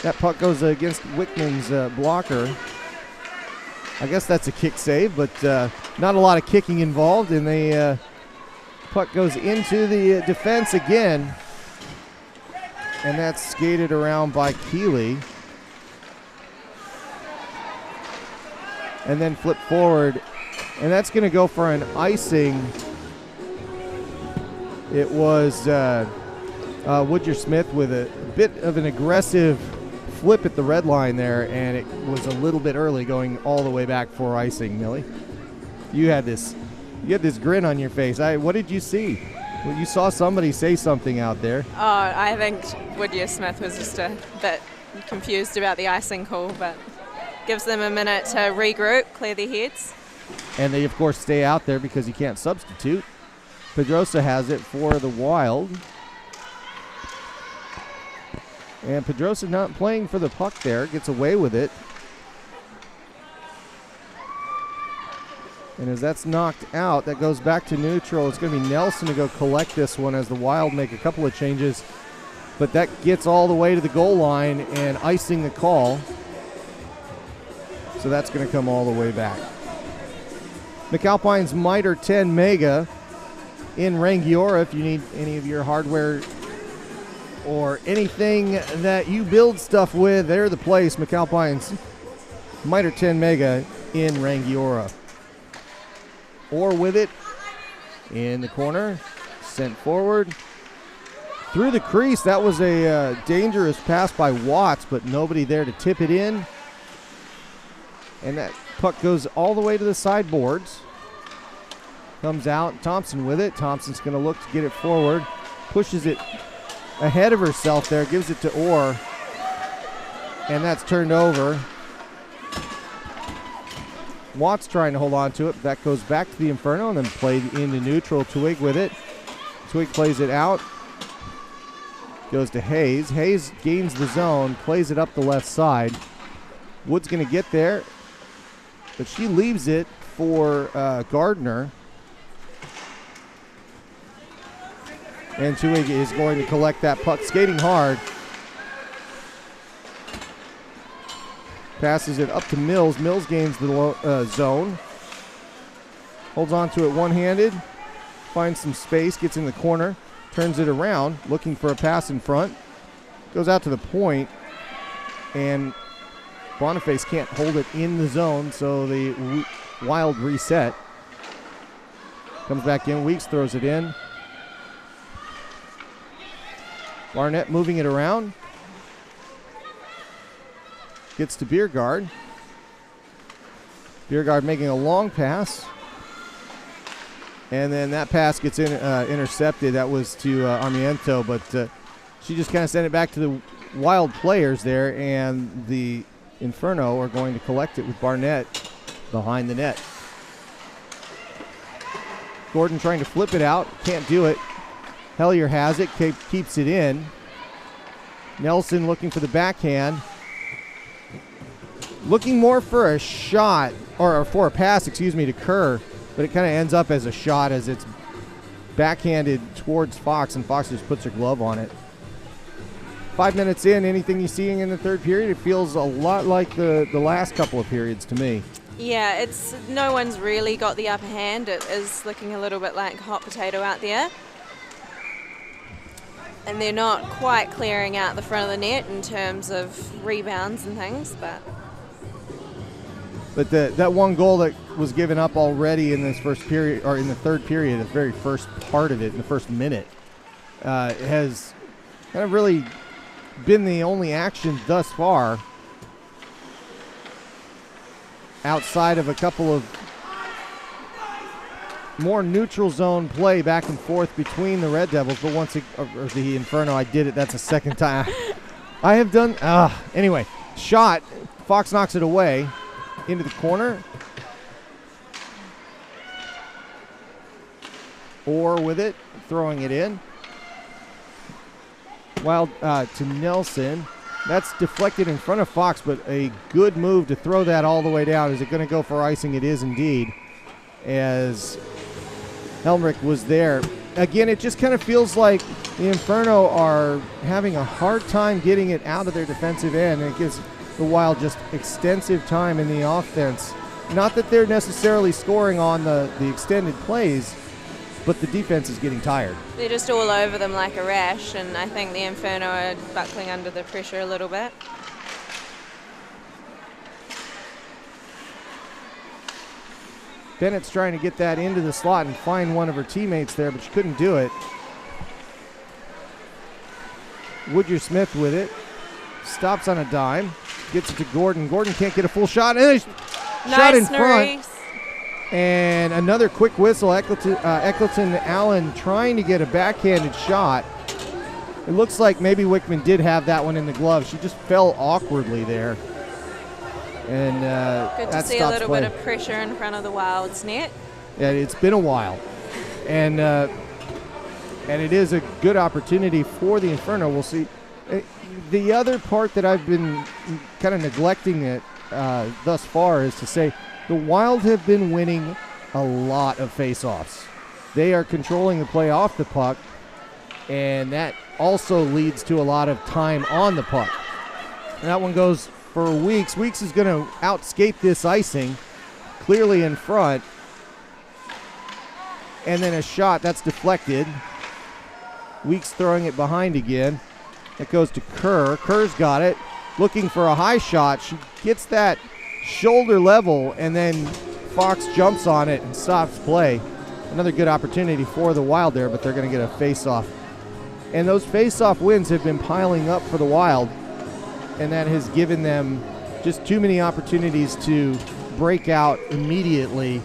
that puck goes against Wickman's blocker. I guess that's a kick save, but not a lot of kicking involved, and the puck goes into the defense again, and that's skated around by Keeley. And then flip forward, and that's going to go for an icing. It was Woodyer-Smith with a bit of an aggressive flip at the red line there, and it was a little bit early going all the way back for icing, Millie. You had this grin on your face. What did you see? Well, you saw somebody say something out there. Oh, I think Woodyer-Smith was just a bit confused about the icing call, but gives them a minute to regroup, clear their heads. And they, of course, stay out there because you can't substitute. Pedrosa has it for the Wild. And Pedrosa not playing for the puck there, gets away with it. And as that's knocked out, that goes back to neutral. It's going to be Nelson to go collect this one as the Wild make a couple of changes. But that gets all the way to the goal line and icing the call. So that's going to come all the way back. McAlpine's Mitre 10 Mega in Rangiora. If you need any of your hardware or anything that you build stuff with, they're the place. McAlpine's Mitre 10 Mega in Rangiora. Or with it in the corner, sent forward. Through the crease, that was a dangerous pass by Watts, but nobody there to tip it in. And that puck goes all the way to the sideboards. Comes out, Thompson with it. Thompson's going to look to get it forward. Pushes it ahead of herself there, gives it to Orr. And that's turned over. Watts trying to hold on to it, but that goes back to the Inferno and then played into neutral. Twig with it. Twig plays it out. Goes to Hayes. Hayes gains the zone, plays it up the left side. Wood's going to get there, but she leaves it for Gardner. And Twig is going to collect that puck, skating hard. Passes it up to Mills. Mills gains the zone. Holds on to it one-handed. Finds some space, gets in the corner. Turns it around, looking for a pass in front. Goes out to the point, and Boniface can't hold it in the zone, so the Wild reset. Comes back in, Weeks throws it in. Barnett moving it around. Gets to Biergaard. Biergaard making a long pass. And then that pass gets intercepted. That was to Armiento, but she just kind of sent it back to the Wild players there, and the Inferno are going to collect it with Barnett behind the net. Gordon trying to flip it out. Can't do it. Hellier has it. Keeps it in. Nelson looking for the backhand. Looking more for a shot, or for a pass, to Kerr. But it kind of ends up as a shot as it's backhanded towards Fox, and Fox just puts her glove on it. 5 minutes in, anything you're seeing in the third period, it feels a lot like the last couple of periods to me. Yeah, it's no one's really got the upper hand. It is looking a little bit like hot potato out there. And they're not quite clearing out the front of the net in terms of rebounds and things, but that one goal that was given up already in this first period, or in the third period, the very first part of it, in the first minute, has kind of really been the only action thus far outside of a couple of more neutral zone play back and forth between the Red Devils, but or the Inferno, I did it, that's the second time. I have done, anyway, shot, Fox knocks it away. Into the corner. Orr with it, throwing it in. Wild to Nelson. That's deflected in front of Fox, but a good move to throw that all the way down. Is it going to go for icing? It is indeed, as Helmrich was there. Again, it just kind of feels like the Inferno are having a hard time getting it out of their defensive end, and it gives the Wild just extensive time in the offense. Not that they're necessarily scoring on the extended plays, but the defense is getting tired. They're just all over them like a rash, and I think the Inferno are buckling under the pressure a little bit. Bennett's trying to get that into the slot and find one of her teammates there, but she couldn't do it. Woodyer-Smith with it. Stops on a dime. Gets it to Gordon. Gordon can't get a full shot. And shot in front. And another quick whistle. Eccleton Allen trying to get a backhanded shot. It looks like maybe Wickman did have that one in the glove. She just fell awkwardly there. And good to see a little bit of pressure in front of the Wild's net. Yeah, it's been a while. And it is a good opportunity for the Inferno. We'll see. The other part that I've been kind of neglecting it thus far is to say the Wild have been winning a lot of face-offs. They are controlling the play off the puck, and that also leads to a lot of time on the puck. And that one goes for Weeks. Weeks is going to outscape this icing, clearly in front. And then a shot that's deflected. Weeks throwing it behind again. It goes to Kerr. Kerr's got it. Looking for a high shot. She gets that shoulder level, and then Fox jumps on it and stops play. Another good opportunity for the Wild there, but they're going to get a face-off. And those face-off wins have been piling up for the Wild, and that has given them just too many opportunities to break out immediately.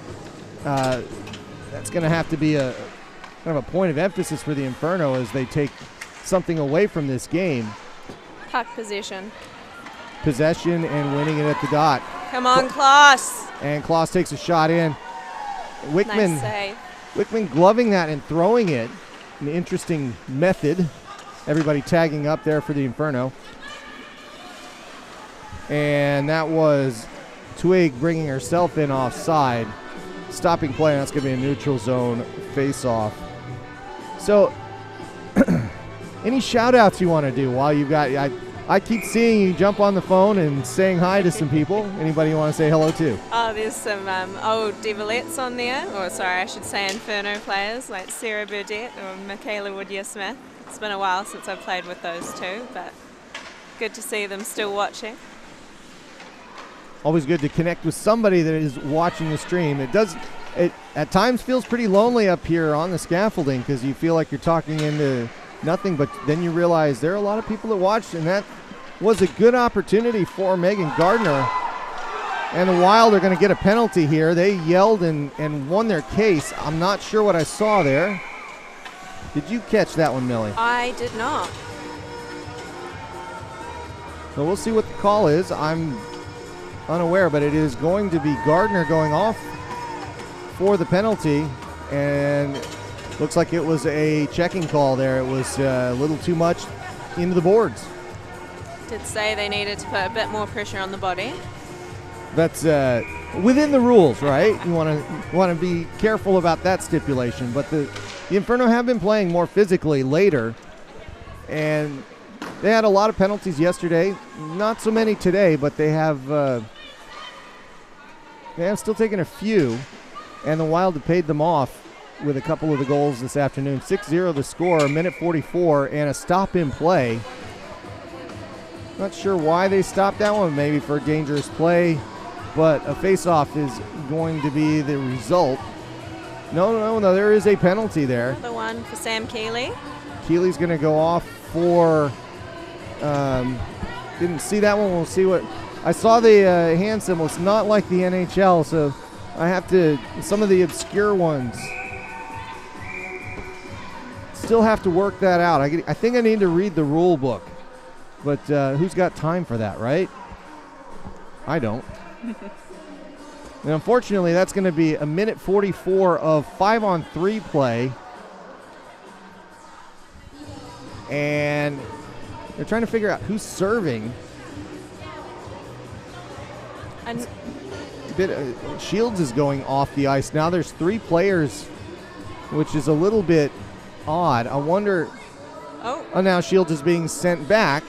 That's going to have to be a kind of a point of emphasis for the Inferno as they take something away from this game. Puck possession. Possession and winning it at the dot. Come on, Klaus. And Klaus takes a shot in. Wickman, Nice save. Wickman gloving that and throwing it. An interesting method. Everybody tagging up there for the Inferno. And that was Twig bringing herself in offside. Stopping play, and that's going to be a neutral zone face-off. So, any shout-outs you want to do while you've got... I keep seeing you jump on the phone and saying hi to some people. Anybody you want to say hello to? Oh, there's some old Devillettes on there. Or sorry, I should say Inferno players like Sarah Burdett or Michaela Woodyer-Smith. It's been a while since I've played with those two, but good to see them still watching. Always good to connect with somebody that is watching the stream. It at times feels pretty lonely up here on the scaffolding because you feel like you're talking into nothing, but then you realize there are a lot of people that watched, and that was a good opportunity for Megan Gardner. And the Wild are going to get a penalty here. They yelled and won their case. I'm not sure what I saw there. Did you catch that one, Millie? I did not. So we'll see what the call is. I'm unaware, but it is going to be Gardner going off for the penalty, and looks like it was a checking call there. It was a little too much into the boards. Did say they needed to put a bit more pressure on the body. That's within the rules, right? You want to be careful about that stipulation. But the Inferno have been playing more physically later, and they had a lot of penalties yesterday. Not so many today, but they have still taken a few, and the Wild have paid them off with a couple of the goals this afternoon. 6-0 the score, a minute 44, and a stop in play. Not sure why they stopped that one, maybe for dangerous play, but a face-off is going to be the result. No, there is a penalty there. Another one for Sam Keeley. Keeley's going to go off for, didn't see that one. We'll see what, I saw the hand symbol. It's not like the NHL, so I have to, some of the obscure ones, still have to work that out. I think I need to read the rule book, but who's got time for that, right? I don't. And unfortunately, that's going to be a minute 44 of 5-on-3 play. And they're trying to figure out who's serving. And Shields is going off the ice. Now there's 3 players, which is a little bit odd. I wonder. Oh, now Shields is being sent back.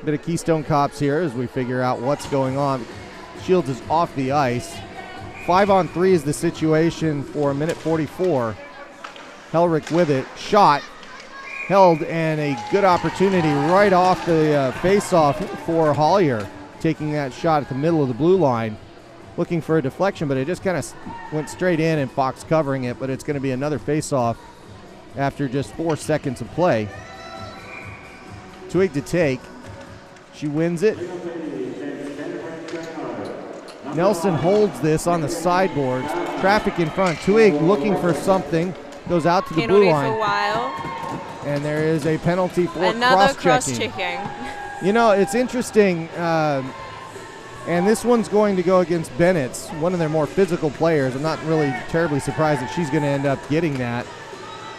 Bit of Keystone Cops here as we figure out what's going on. Shields is off the ice. 5-on-3 is the situation for a minute 44. Helrick with it. Shot. Held, and a good opportunity right off the face-off for Hollier. Taking that shot at the middle of the blue line. Looking for a deflection, but it just kind of went straight in, and Fox covering it, but it's going to be another face-off after just 4 seconds of play. Twig to take. She wins it. Nelson holds this on the sideboards. Traffic in front. Twig looking for something. Goes out to the blue line. Penalty for Wild. And there is a penalty for another cross-checking. You know, it's interesting. And this one's going to go against Bennett's, one of their more physical players. I'm not really terribly surprised that she's going to end up getting that.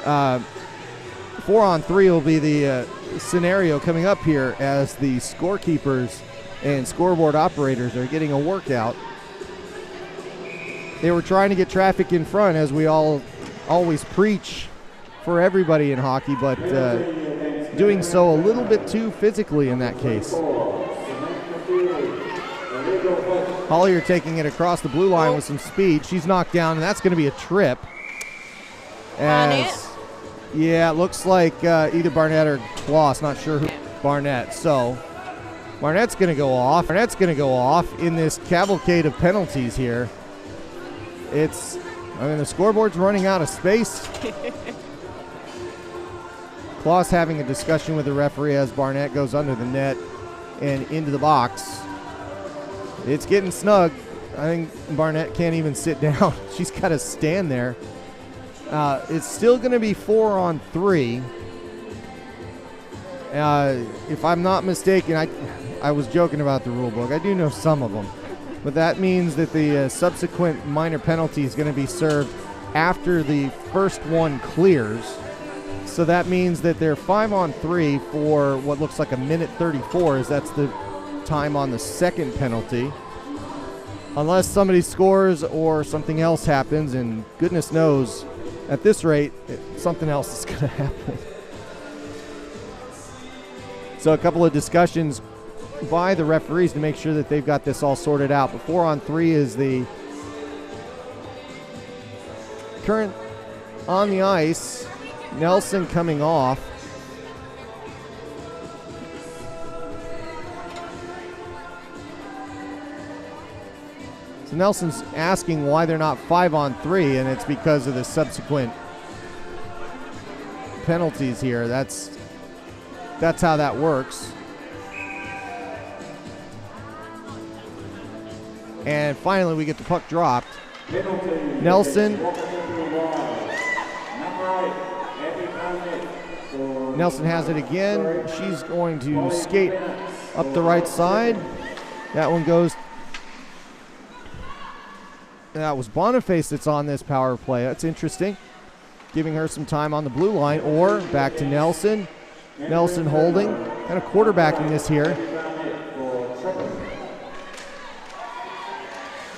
4-on-3 will be the scenario coming up here as the scorekeepers and scoreboard operators are getting a workout. They were trying to get traffic in front, as we always preach for everybody in hockey, but doing so a little bit too physically in that case. Hollier taking it across the blue line with some speed. She's knocked down, and that's going to be a trip. Barnett? Yeah, it looks like either Barnett or Kloss. Not sure who. Barnett. So Barnett's going to go off. Barnett's going to go off in this cavalcade of penalties here. The scoreboard's running out of space. Kloss having a discussion with the referee as Barnett goes under the net and into the box. It's getting snug. I think Barnett can't even sit down. She's got to stand there. It's still going to be 4-on-3. If I'm not mistaken, I was joking about the rule book. I do know some of them. But that means that the subsequent minor penalty is going to be served after the first one clears. So that means that they're 5-on-3 for what looks like 1:34, as that's the time on the second penalty. Unless somebody scores or something else happens, and goodness knows, at this rate, something else is going to happen. So a couple of discussions by the referees to make sure that they've got this all sorted out. But 4-on-3 is the current on the ice. Nelson coming off. So Nelson's asking why they're not 5-on-3, and it's because of the subsequent penalties here. That's how that works. And finally, we get the puck dropped. Nelson has it again. She's going to skate up the right side. That one goes. That was Boniface that's on this power play. That's interesting. Giving her some time on the blue line, or back to Nelson. Nelson holding, kind of quarterbacking this here.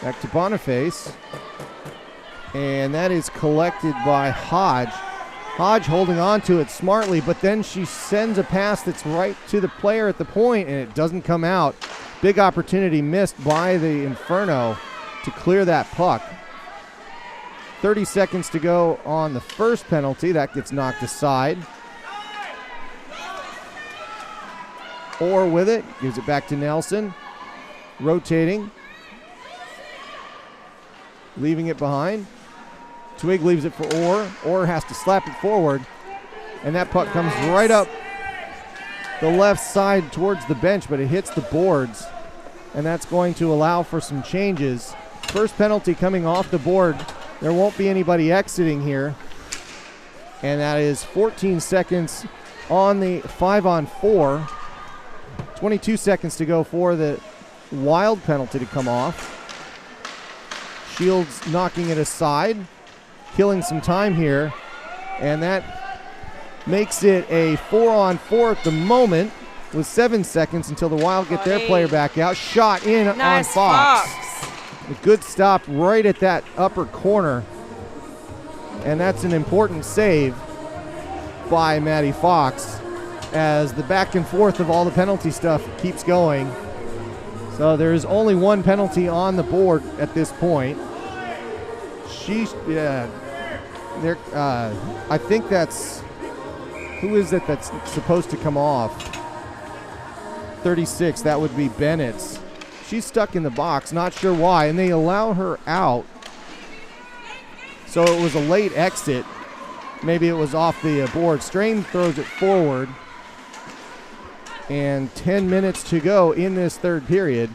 Back to Boniface. And that is collected by Hodge. Hodge holding on to it smartly, but then she sends a pass that's right to the player at the point, and it doesn't come out. Big opportunity missed by the Inferno to clear that puck. 30 seconds to go on the first penalty. That gets knocked aside. Orr with it, gives it back to Nelson. Rotating. Leaving it behind. Twig leaves it for Orr. Orr has to slap it forward. And that puck comes right up the left side towards the bench, but it hits the boards. And that's going to allow for some changes. First penalty coming off the board. There won't be anybody exiting here. And that is 14 seconds on the 5-on-4. 22 seconds to go for the Wild penalty to come off. Shields knocking it aside, killing some time here, and that makes it a 4-on-4 at the moment with 7 seconds until the Wild get their player back out. Shot in on Fox. A good stop right at that upper corner, and that's an important save by Maddie Fox as the back and forth of all the penalty stuff keeps going. So there's only one penalty on the board at this point. I think that's, who is it that's supposed to come off? 36, that would be Bennett's. She's stuck in the box, not sure why, and they allow her out. So it was a late exit. Maybe it was off the board. Strain throws it forward. And 10 minutes to go in this third period.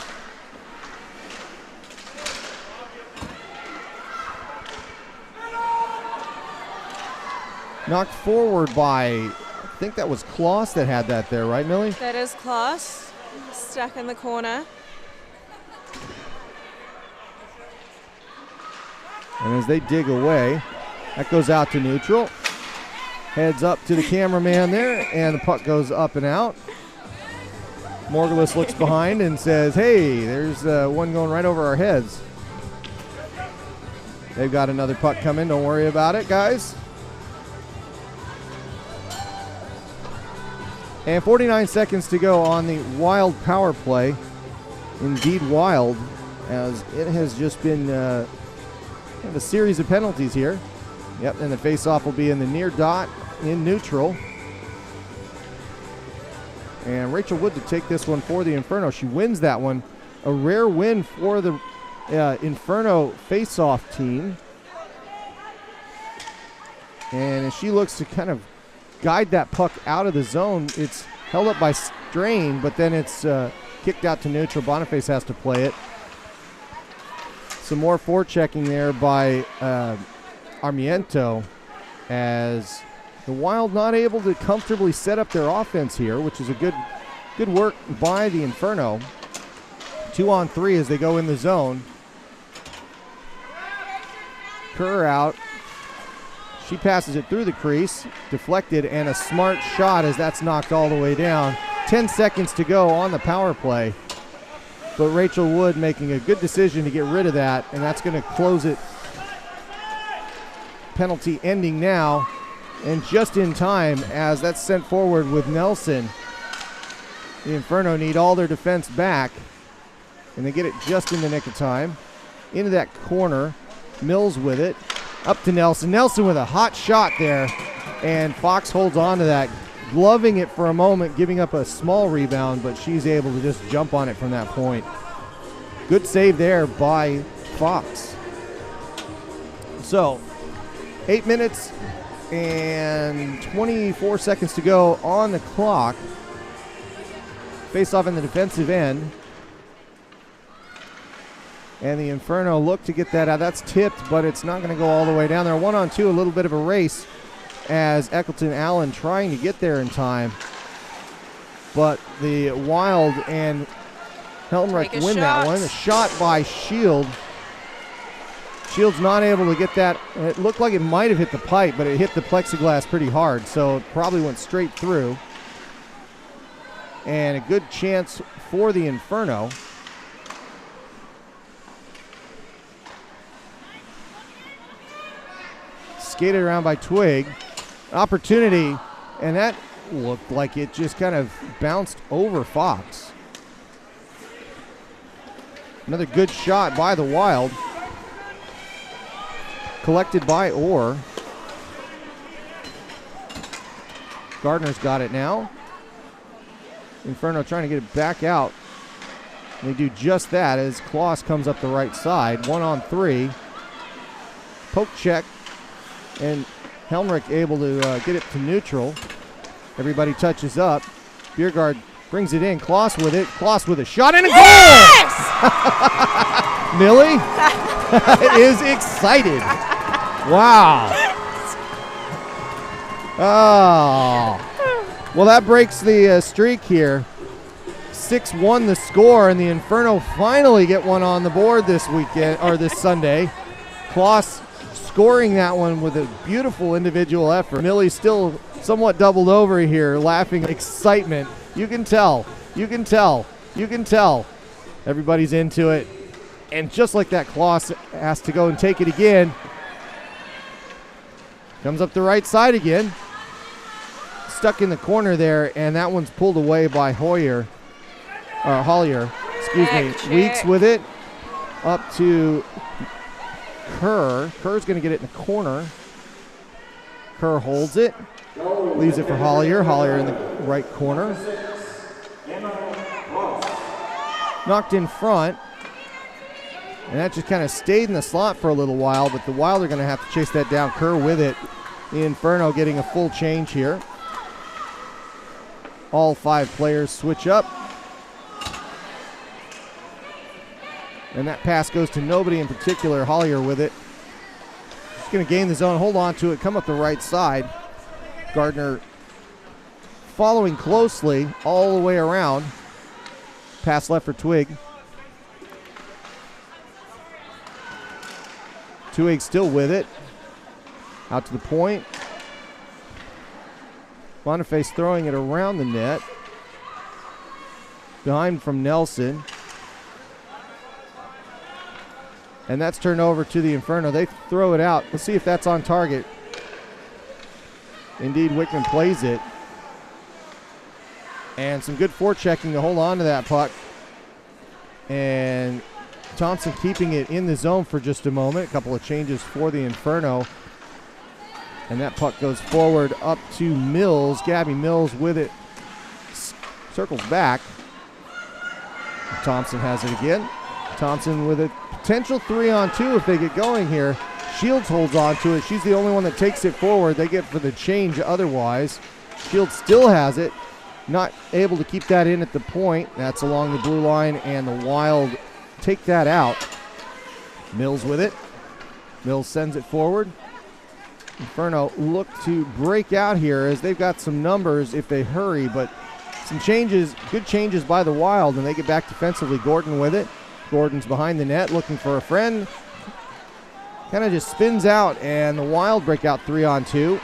Knocked forward by, I think that was Kloss that had that there, right, Millie? That is Kloss, stuck in the corner. And as they dig away, that goes out to neutral. Heads up to the cameraman there, and the puck goes up and out. Morgulis looks behind and says, hey, there's one going right over our heads. They've got another puck coming. Don't worry about it, guys. And 49 seconds to go on the Wild power play. Indeed Wild, as it has just been kind of a series of penalties here. Yep, and the face-off will be in the near dot in neutral. And Rachel Wood to take this one for the Inferno. She wins that one. A rare win for the Inferno face-off team. And as she looks to kind of guide that puck out of the zone, it's held up by Strain, but then it's kicked out to neutral. Boniface has to play it. Some more forechecking there by Armiento, as the Wild not able to comfortably set up their offense here, which is a good work by the Inferno. 2-on-3 as they go in the zone. Kerr out. She passes it through the crease, deflected, and a smart shot as that's knocked all the way down. 10 seconds to go on the power play. But Rachel Wood making a good decision to get rid of that, and that's going to close it. Penalty ending now, and just in time as that's sent forward with Nelson. The Inferno need all their defense back, and they get it just in the nick of time. Into that corner, Mills with it. Up to Nelson. Nelson with a hot shot there, and Fox holds on to that, gloving it for a moment, giving up a small rebound, but she's able to just jump on it from that point. Good save there by Fox. So, 8 minutes and 24 seconds to go on the clock. Face off in the defensive end. And the Inferno look to get that out. That's tipped, but it's not going to go all the way down there. 1-on-2, a little bit of a race as Eccleton Allen trying to get there in time. But the Wild and Helmreich win that one. A shot by Shield. Shield's not able to get that. It looked like it might have hit the pipe, but it hit the plexiglass pretty hard, so it probably went straight through. And a good chance for the Inferno. Skated around by Twig. Opportunity, and that looked like it just kind of bounced over Fox. Another good shot by the Wild. Collected by Orr. Gardner's got it now. Inferno trying to get it back out. They do just that as Kloss comes up the right side. 1-on-3. Poke check. And Helmreich able to get it to neutral. Everybody touches up. Biergaard brings it in. Kloss with it. Kloss with a shot and a goal! Yes! Millie is excited. Wow. Oh. Well, that breaks the streak here. 6-1 the score, and the Inferno finally get one on the board this weekend, or this Sunday. Kloss scoring that one with a beautiful individual effort. Millie's still somewhat doubled over here, laughing excitement. You can tell. You can tell. You can tell. Everybody's into it. And just like that, Kloss has to go and take it again. Comes up the right side again. Stuck in the corner there, and that one's pulled away by Hollier. Excuse me. Weeks with it. Up to Kerr. Kerr's going to get it in the corner. Kerr holds it. Leaves it for Hollier. Hollier in the right corner. Knocked in front. And that just kind of stayed in the slot for a little while, but the Wild are going to have to chase that down. Kerr with it. The Inferno getting a full change here. All 5 players switch up. And that pass goes to nobody in particular. Hollier with it. Just going to gain the zone, hold on to it, come up the right side. Gardner following closely all the way around. Pass left for Twig. Twig still with it. Out to the point. Boniface throwing it around the net. Behind from Nelson. And that's turned over to the Inferno. They throw it out. Let's see if that's on target. Indeed, Wickman plays it. And some good forechecking to hold on to that puck. And Thompson keeping it in the zone for just a moment. A couple of changes for the Inferno. And that puck goes forward up to Mills. Gabby Mills with it. Circles back. Thompson has it again. Thompson with a potential 3-on-2 if they get going here. Shields holds on to it. She's the only one that takes it forward. They get for the change otherwise. Shields still has it. Not able to keep that in at the point. That's along the blue line, and the Wild take that out. Mills with it. Mills sends it forward. Inferno look to break out here as they've got some numbers if they hurry, but some changes, good changes by the Wild, and they get back defensively. Gordon with it. Gordon's behind the net looking for a friend. Kind of just spins out, and the Wild break out 3-on-2.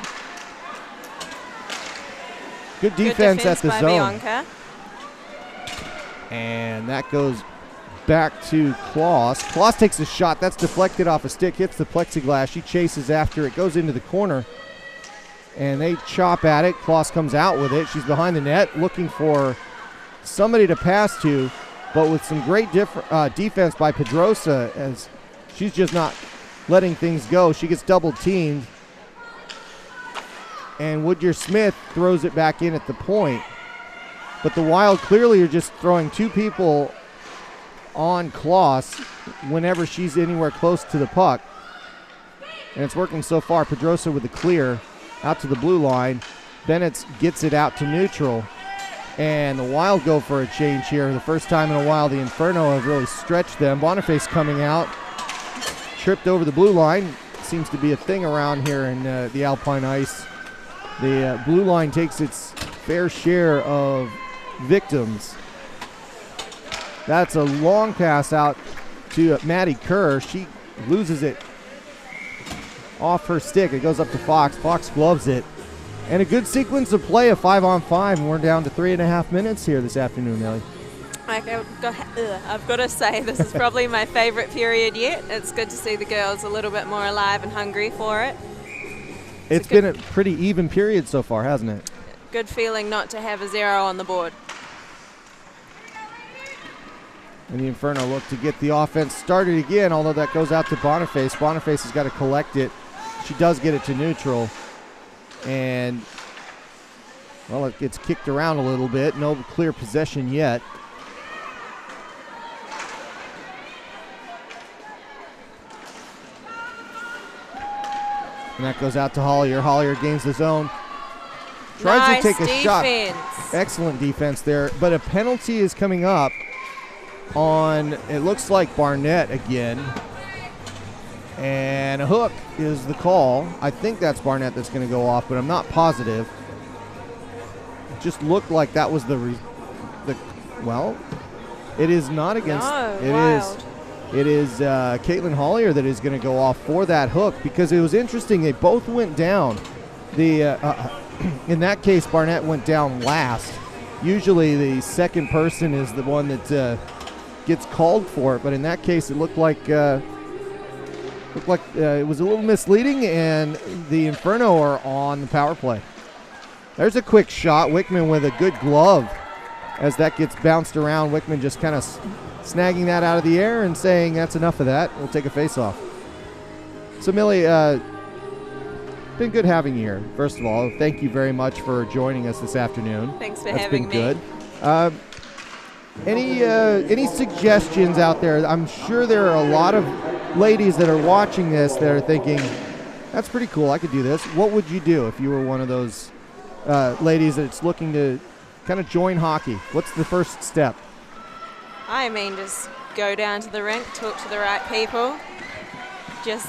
Good defense at the zone. Bianca. And that goes back to Kloss. Kloss takes a shot. That's deflected off a stick, hits the plexiglass. She chases after it, goes into the corner. And they chop at it. Kloss comes out with it. She's behind the net looking for somebody to pass to, but with some great defense by Pedrosa as she's just not letting things go. She gets double teamed. And Woodyer-Smith throws it back in at the point. But the Wild clearly are just throwing two people on Kloss whenever she's anywhere close to the puck. And it's working so far. Pedrosa with the clear out to the blue line. Bennett gets it out to neutral. And the Wild go for a change here. The first time in a while the Inferno have really stretched them. Boniface coming out. Tripped over the blue line. Seems to be a thing around here in the Alpine Ice. The blue line takes its fair share of victims. That's a long pass out to Maddie Kerr. She loses it off her stick. It goes up to Fox. Fox gloves it. And a good sequence of play, a 5-on-5. And we're down to 3.5 minutes here this afternoon, Millie. I've got to say, this is probably my favorite period yet. It's good to see the girls a little bit more alive and hungry for it. It's been a pretty even period so far, hasn't it? Good feeling not to have a 0 on the board. And the Inferno look to get the offense started again, although that goes out to Boniface. Boniface has got to collect it. She does get it to neutral. And, well, it gets kicked around a little bit. No clear possession yet. And that goes out to Hollier. Hollier gains the zone. Tries to take a shot. Excellent defense there. But a penalty is coming up on, it looks like Barnett again. And a hook is the call. I think that's Barnett that's going to go off, but I'm not positive. It just looked like that was well, it is not against. No, It is Caitlin Hollier that is going to go off for that hook, because it was interesting. They both went down. In that case, Barnett went down last. Usually the second person is the one that gets called for it, but in that case it looked like it was a little misleading, and the Inferno are on the power play. There's a quick shot. Wickman with a good glove as that gets bounced around. Wickman just kind of snagging that out of the air and saying that's enough of that. We'll take a face-off. So, Millie, been good having you here. First of all, thank you very much for joining us this afternoon. Thanks for having me. That's been good. Any suggestions out there? I'm sure there are a lot of ladies that are watching this that are thinking, that's pretty cool, I could do this. What would you do if you were one of those ladies that's looking to kind of join hockey? What's the first step? I mean, just go down to the rink, talk to the right people, just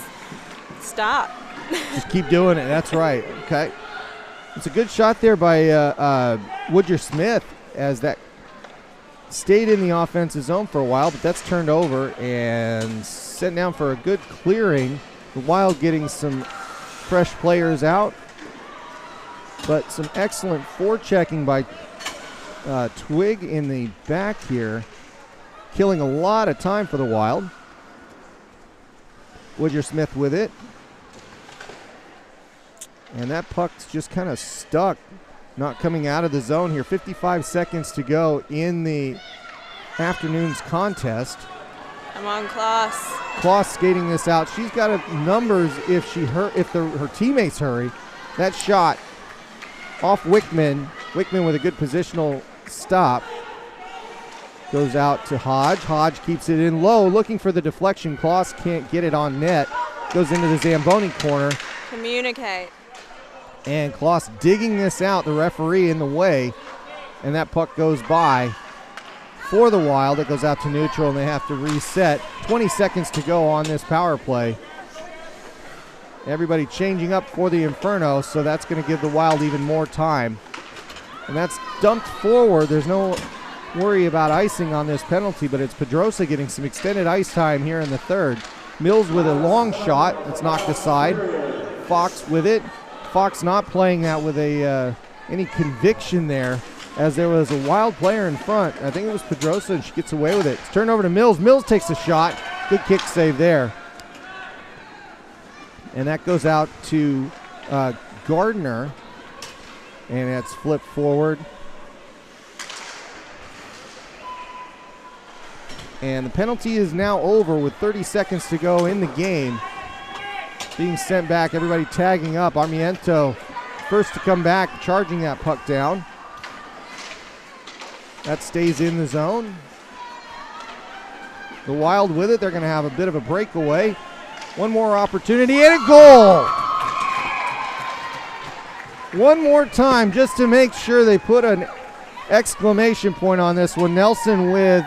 start. Just keep doing it. That's right. Okay. It's a good shot there by Woodyer-Smith as that stayed in the offensive zone for a while, but that's turned over and sent down for a good clearing. The Wild getting some fresh players out, but some excellent forechecking by Twig in the back here, killing a lot of time for the Wild. Woodyer-Smith with it. And that puck's just kind of stuck, not coming out of the zone here. 55 seconds to go in the afternoon's contest. Come on, Klaus. Klaus skating this out. She's got numbers if her teammates hurry. That shot off Wickman. Wickman with a good positional stop. Goes out to Hodge. Hodge keeps it in low, looking for the deflection. Klaus can't get it on net. Goes into the Zamboni corner. Communicate. And Klaus digging this out, the referee in the way. And that puck goes by for the Wild. It goes out to neutral, and they have to reset. 20 seconds to go on this power play. Everybody changing up for the Inferno, so that's going to give the Wild even more time. And that's dumped forward. There's no worry about icing on this penalty, but it's Pedrosa getting some extended ice time here in the third. Mills with a long shot. It's knocked aside. Fox with it. Fox not playing that with any conviction there, as there was a Wild player in front. I think it was Pedrosa, and she gets away with it. It's turned over to Mills. Mills takes a shot. Good kick save there. And that goes out to Gardner, and it's flipped forward. And the penalty is now over with 30 seconds to go in the game. Being sent back, everybody tagging up. Armiento first to come back, charging that puck down. That stays in the zone. The Wild with it. They're going to have a bit of a breakaway. One more opportunity and a goal. One more time just to make sure they put an exclamation point on this one. Nelson with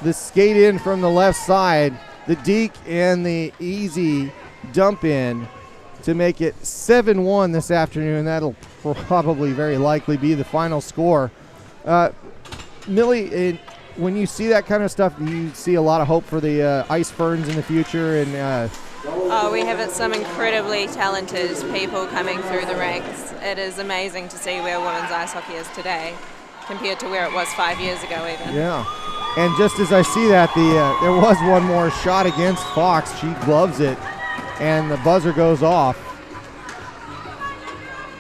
the skate in from the left side, the deke and the easy dump in to make it 7-1 this afternoon. That'll probably very likely be the final score. Millie, when you see that kind of stuff, you see a lot of hope for the Ice Ferns in the future. And we have some incredibly talented people coming through the ranks. It is amazing to see where women's ice hockey is today compared to where it was 5 years ago even. Yeah. And just as I see that, there was one more shot against Fox. She gloves it, and the buzzer goes off.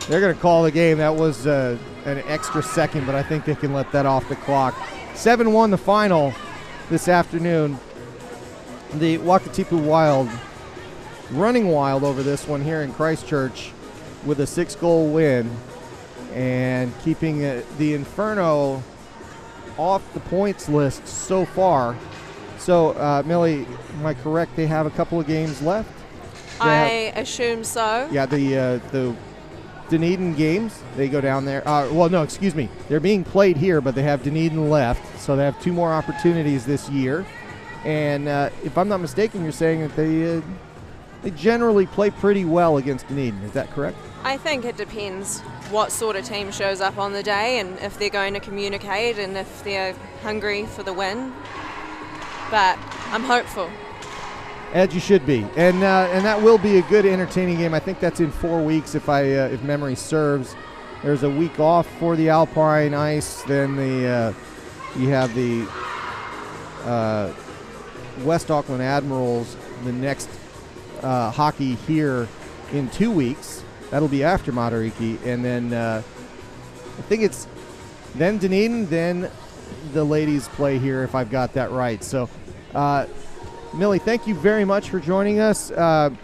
They're going to call the game. That was an extra second, but I think they can let that off the clock. 7-1 the final this afternoon. The Wakatipu Wild running wild over this one here in Christchurch with a 6-goal win and keeping the Inferno off the points list so far. So, Millie, am I correct? They have a couple of games left? I assume so. Yeah, the Dunedin games, they go down there. They're being played here, but they have Dunedin left, so they have 2 more opportunities this year. And if I'm not mistaken, you're saying that they generally play pretty well against Dunedin. Is that correct? I think it depends what sort of team shows up on the day and if they're going to communicate and if they're hungry for the win. But I'm hopeful. As you should be, and that will be a good, entertaining game. I think that's in 4 weeks, if memory serves. There's a week off for the Alpine Ice. Then you have the West Auckland Admirals. The next hockey here in 2 weeks. That'll be after Matariki, and then I think it's then Dunedin, then the ladies play here, if I've got that right. So. Millie, thank you very much for joining us, and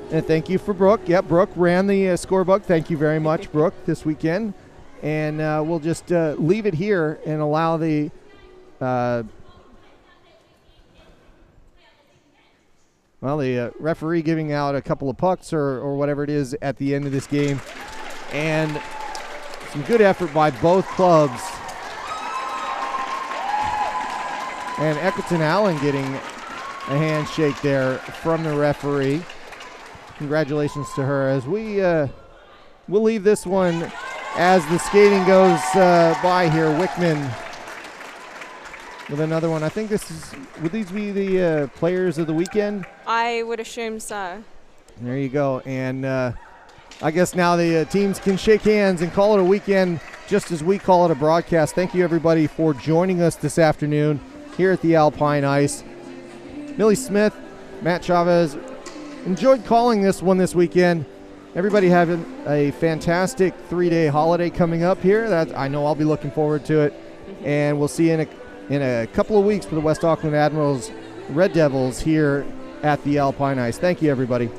thank you for Brooke. Yep, Brooke ran the scorebook. Thank you very much, Brooke, this weekend. And we'll just leave it here and allow the referee giving out a couple of pucks or whatever it is at the end of this game. And some good effort by both clubs. And Eccleton Allen getting a handshake there from the referee. Congratulations to her. As we'll leave this one as the skating goes by here. Wickman with another one. I think would these be the players of the weekend? I would assume so. There you go. And I guess now the teams can shake hands and call it a weekend just as we call it a broadcast. Thank you, everybody, for joining us this afternoon here at the Alpine Ice. Millie Smith, Matt Chavez, enjoyed calling this one this weekend. Everybody having a fantastic 3-day holiday coming up here. I know I'll be looking forward to it. And we'll see you in in a couple of weeks for the West Auckland Admirals Red Devils here at the Alpine Ice. Thank you, everybody.